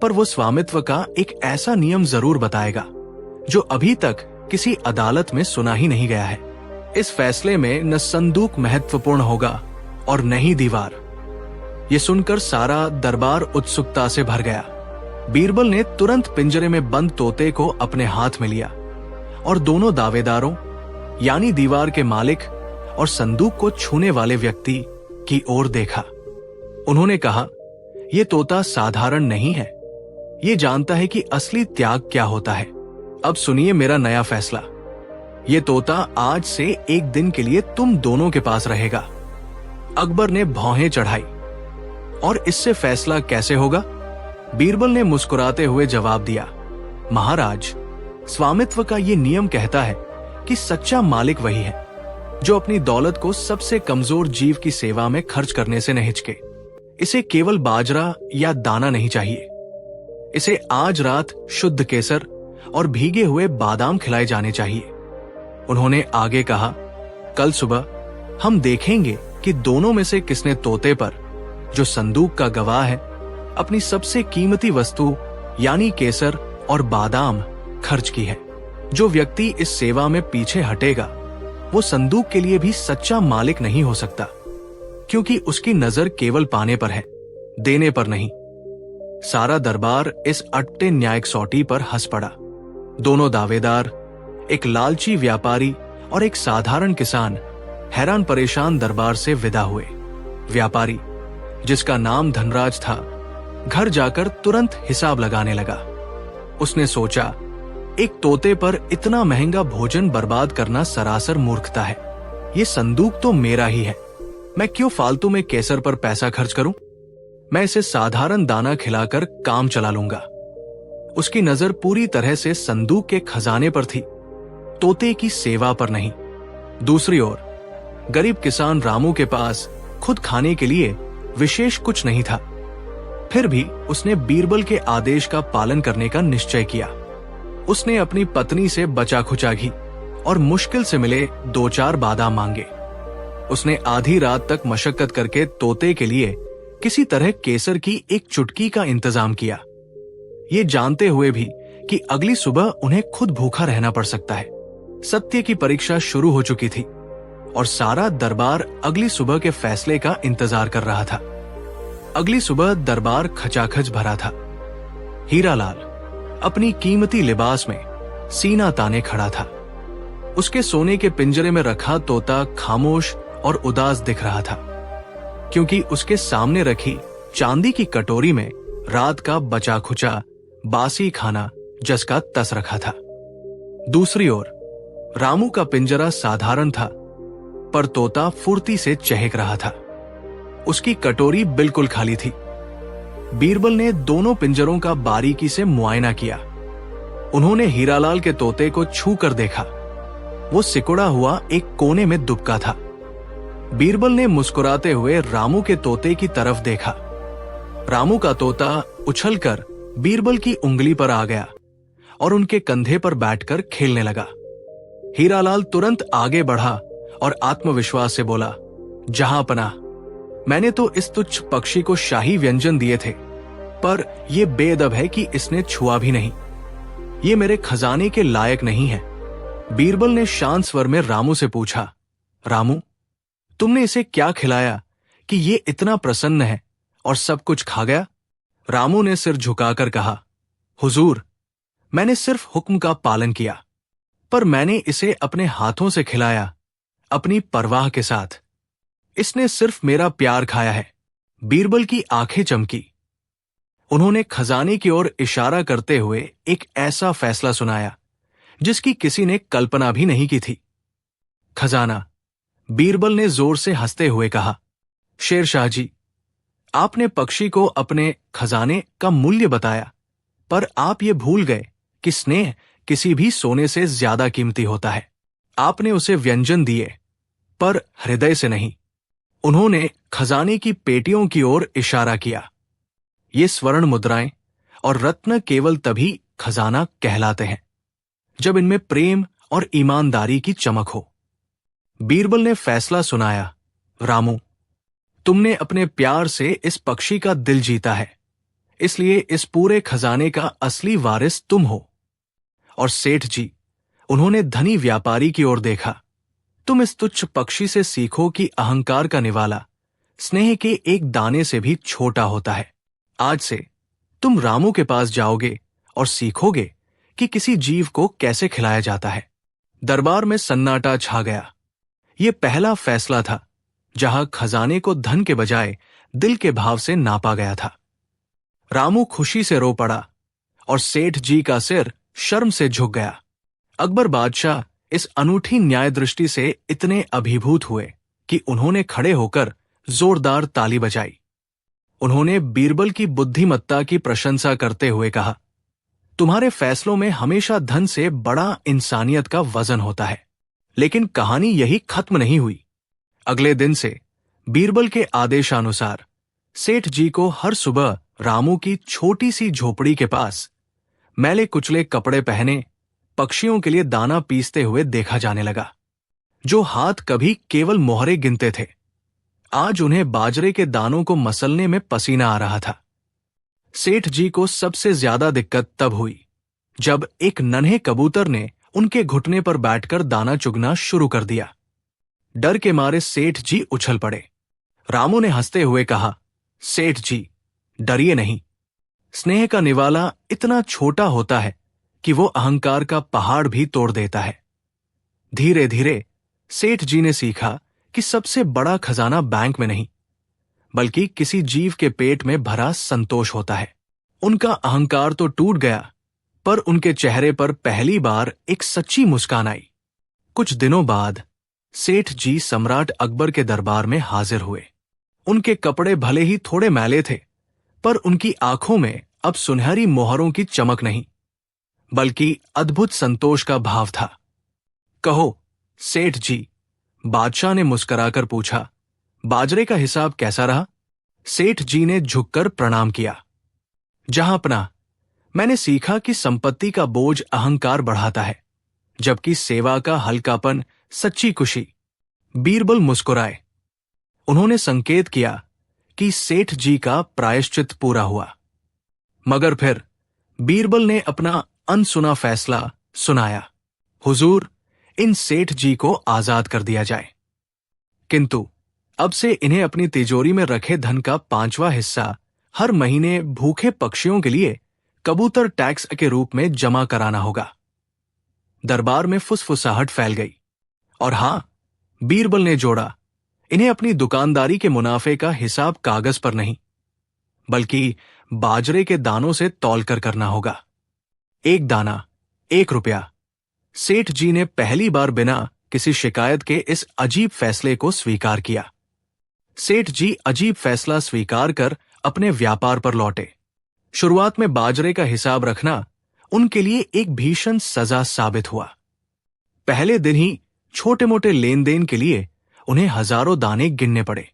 पर वो स्वामित्व का एक ऐसा नियम जरूर बताएगा जो अभी तक किसी अदालत में सुना ही नहीं गया है। इस फैसले में न संदूक महत्वपूर्ण होगा और न ही दीवार। ये सुनकर सारा दरबार उत्सुकता से भर गया। बीरबल ने तुरंत पिंजरे में बंद तोते को अपने हाथ में लिया और दोनों दावेदारों, यानी दीवार के मालिक और संदूक को छूने वाले व्यक्ति की ओर देखा। उन्होंने कहा, यह तोता साधारण नहीं है, ये जानता है कि असली त्याग क्या होता है। अब सुनिए मेरा नया फैसला। ये तोता आज से एक दिन के लिए तुम दोनों के पास रहेगा। अकबर ने भौहें चढ़ाई, और इससे फैसला कैसे होगा? बीरबल ने मुस्कुराते हुए जवाब दिया, महाराज, स्वामित्व का ये नियम कहता है कि सच्चा मालिक वही है जो अपनी दौलत को सबसे कमजोर जीव की सेवा में खर्च करने से न हिचके। इसे केवल बाजरा या दाना नहीं चाहिए, इसे आज रात शुद्ध केसर और भीगे हुए बादाम खिलाए जाने चाहिए। उन्होंने आगे कहा, कल सुबह हम देखेंगे कि दोनों में से किसने तोते पर, जो संदूक का गवाह है, अपनी सबसे कीमती वस्तु यानी केसर और बादाम खर्च की है। जो व्यक्ति इस सेवा में पीछे हटेगा वो संदूक के लिए भी सच्चा मालिक नहीं हो सकता, क्योंकि उसकी नजर केवल पाने पर है, देने पर नहीं। सारा दरबार इस अटपटे न्यायिक सौटी पर हंस पड़ा। दोनों दावेदार, एक लालची व्यापारी और एक साधारण किसान, हैरान परेशान दरबार से विदा हुए। व्यापारी, जिसका नाम धनराज था, घर जाकर तुरंत हिसाब लगाने लगा। उसने सोचा, एक तोते पर इतना महंगा भोजन बर्बाद करना सरासर मूर्खता है। ये संदूक तो मेरा ही है, मैं क्यों फालतू में केसर पर पैसा खर्च करूं? मैं इसे साधारण दाना खिलाकर काम चला लूंगा। उसकी नजर पूरी तरह से संदूक के खजाने पर थी, तोते की सेवा पर नहीं। दूसरी ओर गरीब किसान रामू के पास खुद खाने के लिए विशेष कुछ नहीं था। फिर भी उसने बीरबल के आदेश का पालन करने का निश्चय किया। उसने अपनी पत्नी से बचा खुचा घी और मुश्किल से मिले 2-4 बादाम मांगे। उसने आधी रात तक मशक्कत करके तोते के लिए किसी तरह केसर की एक चुटकी का इंतजाम किया, ये जानते हुए भी कि अगली सुबह उन्हें खुद भूखा रहना पड़ सकता है। सत्य की परीक्षा शुरू हो चुकी थी और सारा दरबार अगली सुबह के फैसले का इंतजार कर रहा था। अगली सुबह दरबार खचाखच भरा था। हीरालाल अपनी कीमती लिबास में सीना ताने खड़ा था। उसके सोने के पिंजरे में रखा तोता खामोश और उदास दिख रहा था, क्योंकि उसके सामने रखी चांदी की कटोरी में रात का बचा खुचा बासी खाना जस का तस रखा था। दूसरी ओर रामू का पिंजरा साधारण था, पर तोता फुर्ती से चहक रहा था। उसकी कटोरी बिल्कुल खाली थी। बीरबल ने दोनों पिंजरों का बारीकी से मुआयना किया। उन्होंने हीरालाल के तोते को छू कर देखा। वो सिकुड़ा हुआ एक कोने में दुबका था। बीरबल ने मुस्कुराते हुए रामू के तोते की तरफ देखा। रामू का तोता उछलकर बीरबल की उंगली पर आ गया और उनके कंधे पर बैठकर खेलने लगा। हीरालाल तुरंत आगे बढ़ा और आत्मविश्वास से बोला, जहांपनाह, मैंने तो इस तुच्छ पक्षी को शाही व्यंजन दिए थे, पर यह बेअदब है कि इसने छुआ भी नहीं। ये मेरे खजाने के लायक नहीं है। बीरबल ने शांत स्वर में रामू से पूछा, रामू, तुमने इसे क्या खिलाया कि ये इतना प्रसन्न है और सब कुछ खा गया? रामू ने सिर झुकाकर कहा, हुजूर, मैंने सिर्फ हुक्म का पालन किया, पर मैंने इसे अपने हाथों से खिलाया, अपनी परवाह के साथ। इसने सिर्फ मेरा प्यार खाया है। बीरबल की आंखें चमकी। उन्होंने खजाने की ओर इशारा करते हुए एक ऐसा फैसला सुनाया जिसकी किसी ने कल्पना भी नहीं की थी। खजाना। बीरबल ने जोर से हंसते हुए कहा, शेरशाह जी, आपने पक्षी को अपने खजाने का मूल्य बताया, पर आप ये भूल गए कि स्नेह किसी भी सोने से ज्यादा कीमती होता है। आपने उसे व्यंजन दिए, पर हृदय से नहीं। उन्होंने खजाने की पेटियों की ओर इशारा किया। ये स्वर्ण मुद्राएं और रत्न केवल तभी खजाना कहलाते हैं जब इनमें प्रेम और ईमानदारी की चमक हो। बीरबल ने फैसला सुनाया, रामू, तुमने अपने प्यार से इस पक्षी का दिल जीता है, इसलिए इस पूरे खजाने का असली वारिस तुम हो। और सेठ जी, उन्होंने धनी व्यापारी की ओर देखा, तुम इस तुच्छ पक्षी से सीखो कि अहंकार का निवाला स्नेह के एक दाने से भी छोटा होता है। आज से तुम रामू के पास जाओगे और सीखोगे कि किसी जीव को कैसे खिलाया जाता है। दरबार में सन्नाटा छा गया। यह पहला फैसला था जहां खजाने को धन के बजाय दिल के भाव से नापा गया था। रामू खुशी से रो पड़ा और सेठ जी का सिर शर्म से झुक गया। अकबर बादशाह इस अनूठी न्याय दृष्टि से इतने अभिभूत हुए कि उन्होंने खड़े होकर जोरदार ताली बजाई। उन्होंने बीरबल की बुद्धिमत्ता की प्रशंसा करते हुए कहा, तुम्हारे फैसलों में हमेशा धन से बड़ा इंसानियत का वजन होता है। लेकिन कहानी यही खत्म नहीं हुई। अगले दिन से बीरबल के आदेशानुसार सेठ जी को हर सुबह रामू की छोटी सी झोपड़ी के पास मैले कुचले कपड़े पहने पक्षियों के लिए दाना पीसते हुए देखा जाने लगा। जो हाथ कभी केवल मोहरे गिनते थे, आज उन्हें बाजरे के दानों को मसलने में पसीना आ रहा था। सेठ जी को सबसे ज्यादा दिक्कत तब हुई जब एक नन्हे कबूतर ने उनके घुटने पर बैठकर दाना चुगना शुरू कर दिया। डर के मारे सेठ जी उछल पड़े। रामू ने हंसते हुए कहा, सेठ जी, डरिए नहीं। स्नेह का निवाला इतना छोटा होता है कि वो अहंकार का पहाड़ भी तोड़ देता है। धीरे धीरे सेठ जी ने सीखा कि सबसे बड़ा खजाना बैंक में नहीं, बल्कि किसी जीव के पेट में भरा संतोष होता है। उनका अहंकार तो टूट गया, पर उनके चेहरे पर पहली बार एक सच्ची मुस्कान आई। कुछ दिनों बाद सेठ जी सम्राट अकबर के दरबार में हाजिर हुए। उनके कपड़े भले ही थोड़े मैले थे, पर उनकी आंखों में अब सुनहरी मोहरों की चमक नहीं, बल्कि अद्भुत संतोष का भाव था। कहो सेठ जी, बादशाह ने मुस्कुराकर पूछा, बाजरे का हिसाब कैसा रहा? सेठ जी ने झुककर प्रणाम किया। जहांपनाह, मैंने सीखा कि संपत्ति का बोझ अहंकार बढ़ाता है, जबकि सेवा का हल्कापन सच्ची खुशी। बीरबल मुस्कुराए। उन्होंने संकेत किया कि सेठ जी का प्रायश्चित पूरा हुआ। मगर फिर बीरबल ने अपना अनसुना फैसला सुनाया, हुजूर, इन सेठ जी को आजाद कर दिया जाए, किंतु अब से इन्हें अपनी तिजोरी में रखे धन का 5वां हिस्सा हर महीने भूखे पक्षियों के लिए कबूतर टैक्स के रूप में जमा कराना होगा। दरबार में फुसफुसाहट फैल गई। और हां, बीरबल ने जोड़ा, इन्हें अपनी दुकानदारी के मुनाफे का हिसाब कागज पर नहीं, बल्कि बाजरे के दानों से तौलकर करना होगा। 1 दाना 1 रुपया। सेठ जी ने पहली बार बिना किसी शिकायत के इस अजीब फैसले को स्वीकार किया। सेठ जी अजीब फैसला स्वीकार कर अपने व्यापार पर लौटे। शुरुआत में बाजरे का हिसाब रखना उनके लिए एक भीषण सजा साबित हुआ। पहले दिन ही छोटे मोटे लेन देन के लिए उन्हें हजारों दाने गिनने पड़े।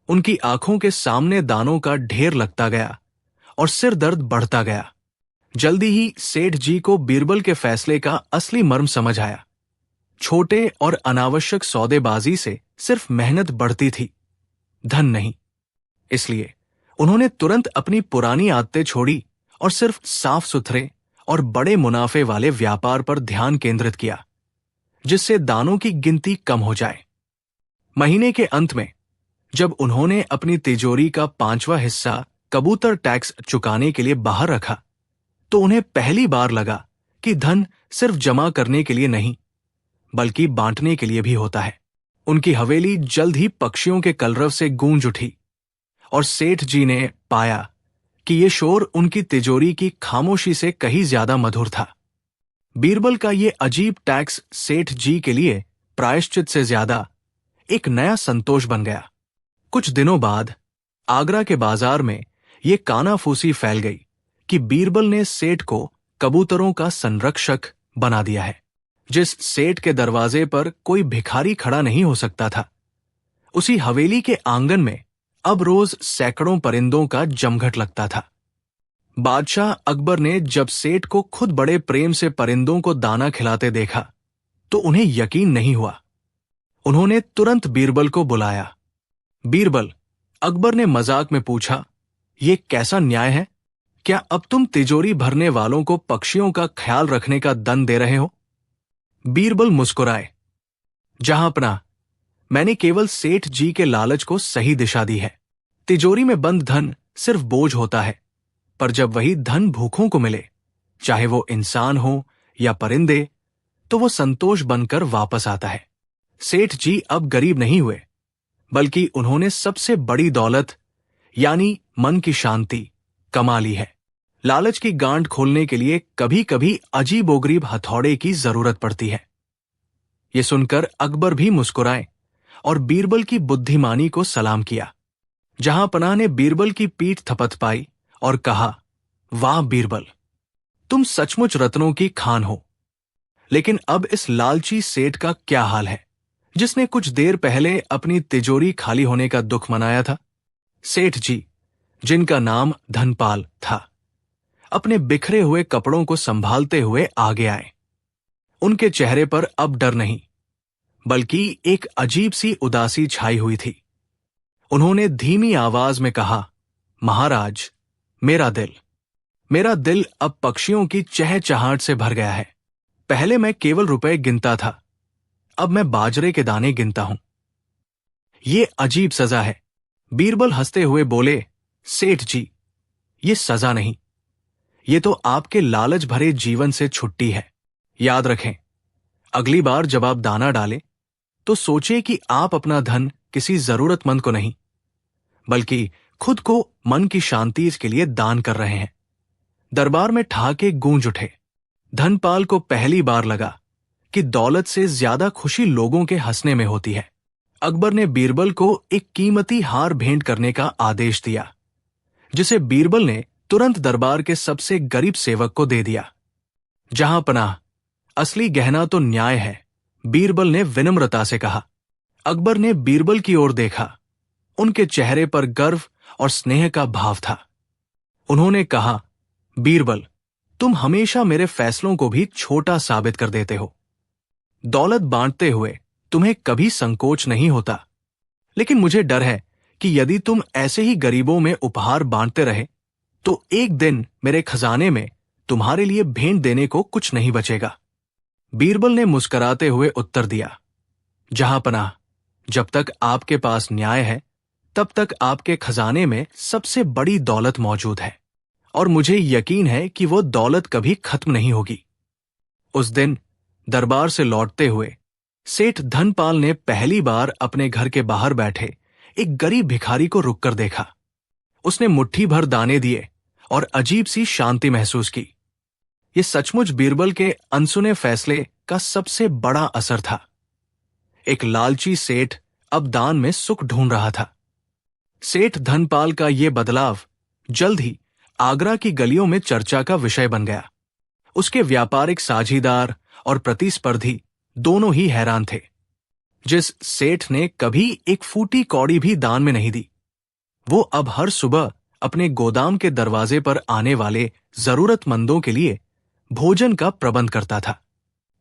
उनकी आंखों के सामने दानों का ढेर लगता गया और सिर दर्द बढ़ता गया। जल्दी ही सेठ जी को बीरबल के फैसले का असली मर्म समझ आया। छोटे और अनावश्यक सौदेबाजी से सिर्फ मेहनत बढ़ती थी, धन नहीं। इसलिए उन्होंने तुरंत अपनी पुरानी आदतें छोड़ी और सिर्फ साफ सुथरे और बड़े मुनाफे वाले व्यापार पर ध्यान केंद्रित किया, जिससे दानों की गिनती कम हो जाए। महीने के अंत में जब उन्होंने अपनी तिजोरी का 5वां हिस्सा कबूतर टैक्स चुकाने के लिए बाहर रखा, तो उन्हें पहली बार लगा कि धन सिर्फ जमा करने के लिए नहीं, बल्कि बांटने के लिए भी होता है। उनकी हवेली जल्द ही पक्षियों के कलरव से गूंज उठी और सेठ जी ने पाया कि ये शोर उनकी तिजोरी की खामोशी से कहीं ज्यादा मधुर था। बीरबल का ये अजीब टैक्स सेठ जी के लिए प्रायश्चित से ज्यादा एक नया संतोष बन गया। कुछ दिनों बाद आगरा के बाजार में ये कानाफूसी फैल गई कि बीरबल ने सेठ को कबूतरों का संरक्षक बना दिया है। जिस सेठ के दरवाजे पर कोई भिखारी खड़ा नहीं हो सकता था, उसी हवेली के आंगन में अब रोज सैकड़ों परिंदों का जमघट लगता था। बादशाह अकबर ने जब सेठ को खुद बड़े प्रेम से परिंदों को दाना खिलाते देखा, तो उन्हें यकीन नहीं हुआ। उन्होंने तुरंत बीरबल को बुलाया। बीरबल, अकबर ने मजाक में पूछा, ये कैसा न्याय है? क्या अब तुम तिजोरी भरने वालों को पक्षियों का ख्याल रखने का दंड दे रहे हो? बीरबल मुस्कुराए, जहांपना, मैंने केवल सेठ जी के लालच को सही दिशा दी है। तिजोरी में बंद धन सिर्फ बोझ होता है, पर जब वही धन भूखों को मिले, चाहे वो इंसान हो या परिंदे, तो वो संतोष बनकर वापस आता है। सेठ जी अब गरीब नहीं हुए, बल्कि उन्होंने सबसे बड़ी दौलत यानी मन की शांति कमा ली है। लालच की गांठ खोलने के लिए कभी कभी अजीबोगरीब हथौड़े की जरूरत पड़ती है। ये सुनकर अकबर भी मुस्कुराए और बीरबल की बुद्धिमानी को सलाम किया। जहांपनाह ने बीरबल की पीठ थपथपाई और कहा, वाह बीरबल, तुम सचमुच रत्नों की खान हो। लेकिन अब इस लालची सेठ का क्या हाल है, जिसने कुछ देर पहले अपनी तिजोरी खाली होने का दुख मनाया था? सेठ जी, जिनका नाम धनपाल था, अपने बिखरे हुए कपड़ों को संभालते हुए आगे आए। उनके चेहरे पर अब डर नहीं, बल्कि एक अजीब सी उदासी छाई हुई थी। उन्होंने धीमी आवाज में कहा, महाराज, मेरा दिल अब पक्षियों की चहचहाहट से भर गया है। पहले मैं केवल रुपए गिनता था, अब मैं बाजरे के दाने गिनता हूं। ये अजीब सजा है। बीरबल हंसते हुए बोले, सेठ जी, ये सजा नहीं, ये तो आपके लालच भरे जीवन से छुट्टी है। याद रखें, अगली बार जब आप दाना डालें, तो सोचिए कि आप अपना धन किसी जरूरतमंद को नहीं, बल्कि खुद को मन की शांति के लिए दान कर रहे हैं। दरबार में ठहाके गूंज उठे। धनपाल को पहली बार लगा कि दौलत से ज्यादा खुशी लोगों के हंसने में होती है। अकबर ने बीरबल को एक कीमती हार भेंट करने का आदेश दिया, जिसे बीरबल ने तुरंत दरबार के सबसे गरीब सेवक को दे दिया। जहांपनाह, असली गहना तो न्याय है, बीरबल ने विनम्रता से कहा। अकबर ने बीरबल की ओर देखा। उनके चेहरे पर गर्व और स्नेह का भाव था। उन्होंने कहा, बीरबल, तुम हमेशा मेरे फैसलों को भी छोटा साबित कर देते हो। दौलत बांटते हुए तुम्हें कभी संकोच नहीं होता, लेकिन मुझे डर है कि यदि तुम ऐसे ही गरीबों में उपहार बांटते रहे, तो एक दिन मेरे खजाने में तुम्हारे लिए भेंट देने को कुछ नहीं बचेगा। बीरबल ने मुस्कुराते हुए उत्तर दिया, जहांपनाह, जब तक आपके पास न्याय है, तब तक आपके खजाने में सबसे बड़ी दौलत मौजूद है, और मुझे यकीन है कि वो दौलत कभी खत्म नहीं होगी। उस दिन दरबार से लौटते हुए सेठ धनपाल ने पहली बार अपने घर के बाहर बैठे एक गरीब भिखारी को रुककर देखा। उसने मुट्ठी भर दाने दिए और अजीब सी शांति महसूस की। ये सचमुच बीरबल के अनसुने फैसले का सबसे बड़ा असर था। एक लालची सेठ अब दान में सुख ढूंढ रहा था। सेठ धनपाल का यह बदलाव जल्द ही आगरा की गलियों में चर्चा का विषय बन गया। उसके व्यापारिक साझीदार और प्रतिस्पर्धी दोनों ही हैरान थे। जिस सेठ ने कभी एक फूटी कौड़ी भी दान में नहीं दी, वो अब हर सुबह अपने गोदाम के दरवाजे पर आने वाले जरूरतमंदों के लिए भोजन का प्रबंध करता था।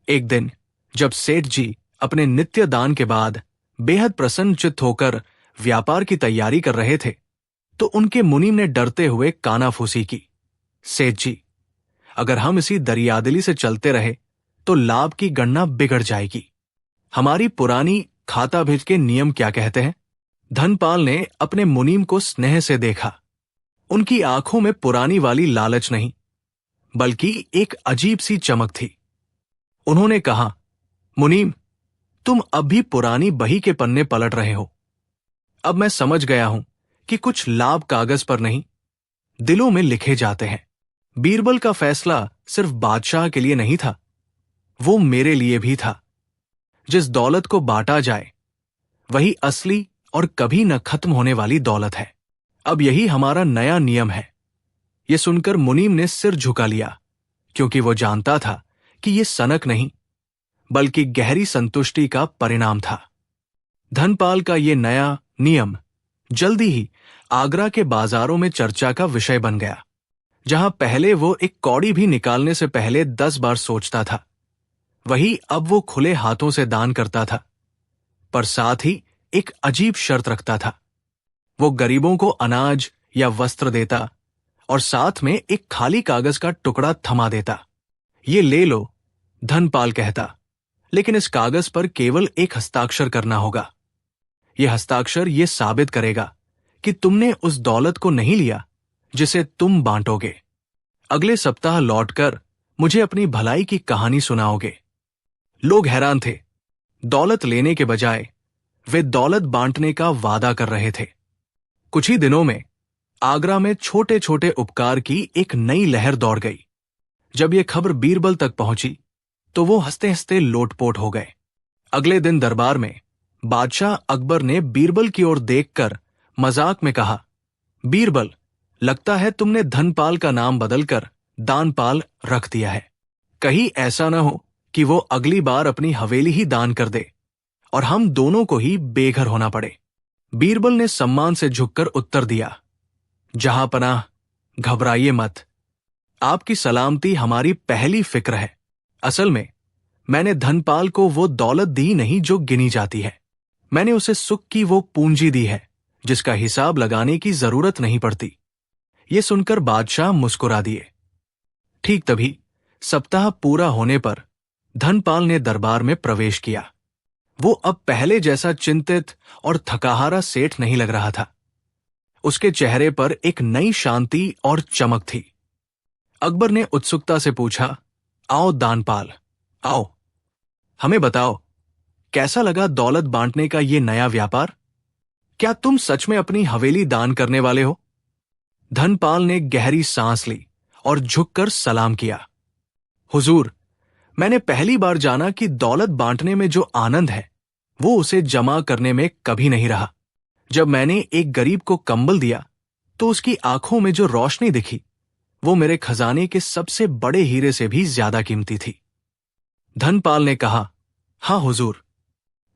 एक दिन जब सेठ जी अपने नित्य दान के बाद बेहद प्रसन्नचित्त होकर व्यापार की तैयारी कर रहे थे, तो उनके मुनीम ने डरते हुए कानाफूसी की। सेठ जी, अगर हम इसी दरियादिली से चलते रहे तो लाभ की गणना बिगड़ जाएगी। हमारी पुरानी खाता भेज के नियम क्या कहते हैं? धनपाल ने अपने मुनीम को स्नेह से देखा। उनकी आंखों में पुरानी वाली लालच नहीं, बल्कि एक अजीब सी चमक थी। उन्होंने कहा, मुनीम, तुम अब भी पुरानी बही के पन्ने पलट रहे हो। अब मैं समझ गया हूं कि कुछ लाभ कागज पर नहीं, दिलों में लिखे जाते हैं। बीरबल का फैसला सिर्फ बादशाह के लिए नहीं था, वो मेरे लिए भी था। जिस दौलत को बांटा जाए वही असली और कभी न खत्म होने वाली दौलत है। अब यही हमारा नया नियम है। यह सुनकर मुनीम ने सिर झुका लिया, क्योंकि वो जानता था कि यह सनक नहीं, बल्कि गहरी संतुष्टि का परिणाम था। धनपाल का यह नया नियम जल्दी ही आगरा के बाजारों में चर्चा का विषय बन गया। जहां पहले वो एक कौड़ी भी निकालने से पहले 10 बार सोचता था, वही अब वो खुले हाथों से दान करता था, पर साथ ही एक अजीब शर्त रखता था। वो गरीबों को अनाज या वस्त्र देता और साथ में एक खाली कागज का टुकड़ा थमा देता। ये ले लो, धनपाल कहता, लेकिन इस कागज पर केवल एक हस्ताक्षर करना होगा। यह हस्ताक्षर ये साबित करेगा कि तुमने उस दौलत को नहीं लिया जिसे तुम बांटोगे। अगले सप्ताह लौटकर मुझे अपनी भलाई की कहानी सुनाओगे। लोग हैरान थे। दौलत लेने के बजाय वे दौलत बांटने का वादा कर रहे थे। कुछ ही दिनों में आगरा में छोटे छोटे उपकार की एक नई लहर दौड़ गई। जब यह खबर बीरबल तक पहुंची तो वो हंसते हंसते लोटपोट हो गए। अगले दिन दरबार में बादशाह अकबर ने बीरबल की ओर देखकर मजाक में कहा, बीरबल, लगता है तुमने धनपाल का नाम बदलकर दानपाल रख दिया है। कहीं ऐसा न हो कि वो अगली बार अपनी हवेली ही दान कर दे और हम दोनों को ही बेघर होना पड़े। बीरबल ने सम्मान से झुककर उत्तर दिया, जहां पनाह, घबराइए मत। आपकी सलामती हमारी पहली फिक्र है। असल में मैंने धनपाल को वो दौलत दी नहीं जो गिनी जाती है। मैंने उसे सुख की वो पूंजी दी है जिसका हिसाब लगाने की जरूरत नहीं पड़ती। ये सुनकर बादशाह मुस्कुरा दिए। ठीक तभी सप्ताह पूरा होने पर धनपाल ने दरबार में प्रवेश किया। वो अब पहले जैसा चिंतित और थकाहारा सेठ नहीं लग रहा था। उसके चेहरे पर एक नई शांति और चमक थी। अकबर ने उत्सुकता से पूछा, आओ दानपाल, आओ, हमें बताओ, कैसा लगा दौलत बांटने का ये नया व्यापार? क्या तुम सच में अपनी हवेली दान करने वाले हो? धनपाल ने गहरी सांस ली और झुककर सलाम किया। हुजूर, मैंने पहली बार जाना कि दौलत बांटने में जो आनंद है वो उसे जमा करने में कभी नहीं रहा। जब मैंने एक गरीब को कंबल दिया तो उसकी आंखों में जो रोशनी दिखी वो मेरे खजाने के सबसे बड़े हीरे से भी ज्यादा कीमती थी। धनपाल ने कहा, हां हुजूर,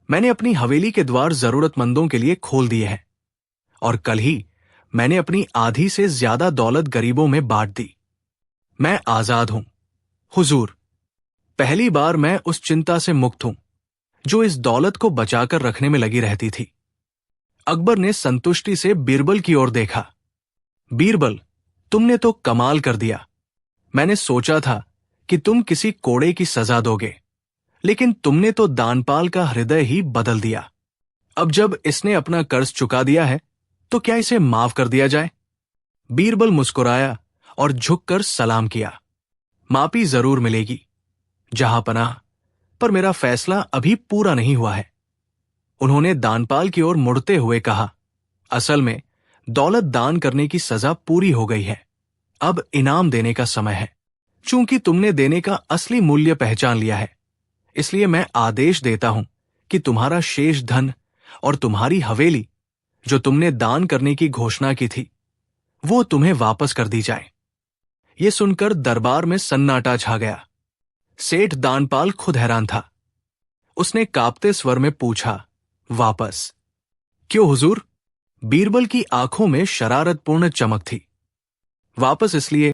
मैंने अपनी हवेली के द्वार जरूरतमंदों के लिए खोल दिए हैं और कल ही मैंने अपनी आधी से ज्यादा दौलत गरीबों में बांट दी। मैं आजाद हूं हुजूर। पहली बार मैं उस चिंता से मुक्त हूं जो इस दौलत को बचाकर रखने में लगी रहती थी। अकबर ने संतुष्टि से बीरबल की ओर देखा। बीरबल, तुमने तो कमाल कर दिया। मैंने सोचा था कि तुम किसी कोड़े की सजा दोगे, लेकिन तुमने तो दानपाल का हृदय ही बदल दिया। अब जब इसने अपना कर्ज चुका दिया है तो क्या इसे माफ कर दिया जाए? बीरबल मुस्कुराया और झुककर सलाम किया। माफी जरूर मिलेगी, जहां पनाह, पर मेरा फैसला अभी पूरा नहीं हुआ है। उन्होंने दानपाल की ओर मुड़ते हुए कहा, असल में दौलत दान करने की सजा पूरी हो गई है। अब इनाम देने का समय है। चूंकि तुमने देने का असली मूल्य पहचान लिया है, इसलिए मैं आदेश देता हूं कि तुम्हारा शेष धन और तुम्हारी हवेली, जो तुमने दान करने की घोषणा की थी, वो तुम्हें वापस कर दी जाए। यह सुनकर दरबार में सन्नाटा छा गया। सेठ दानपाल खुद हैरान था। उसने कांपते स्वर में पूछा, वापस? क्यों हुजूर? बीरबल की आंखों में शरारतपूर्ण चमक थी। वापस इसलिए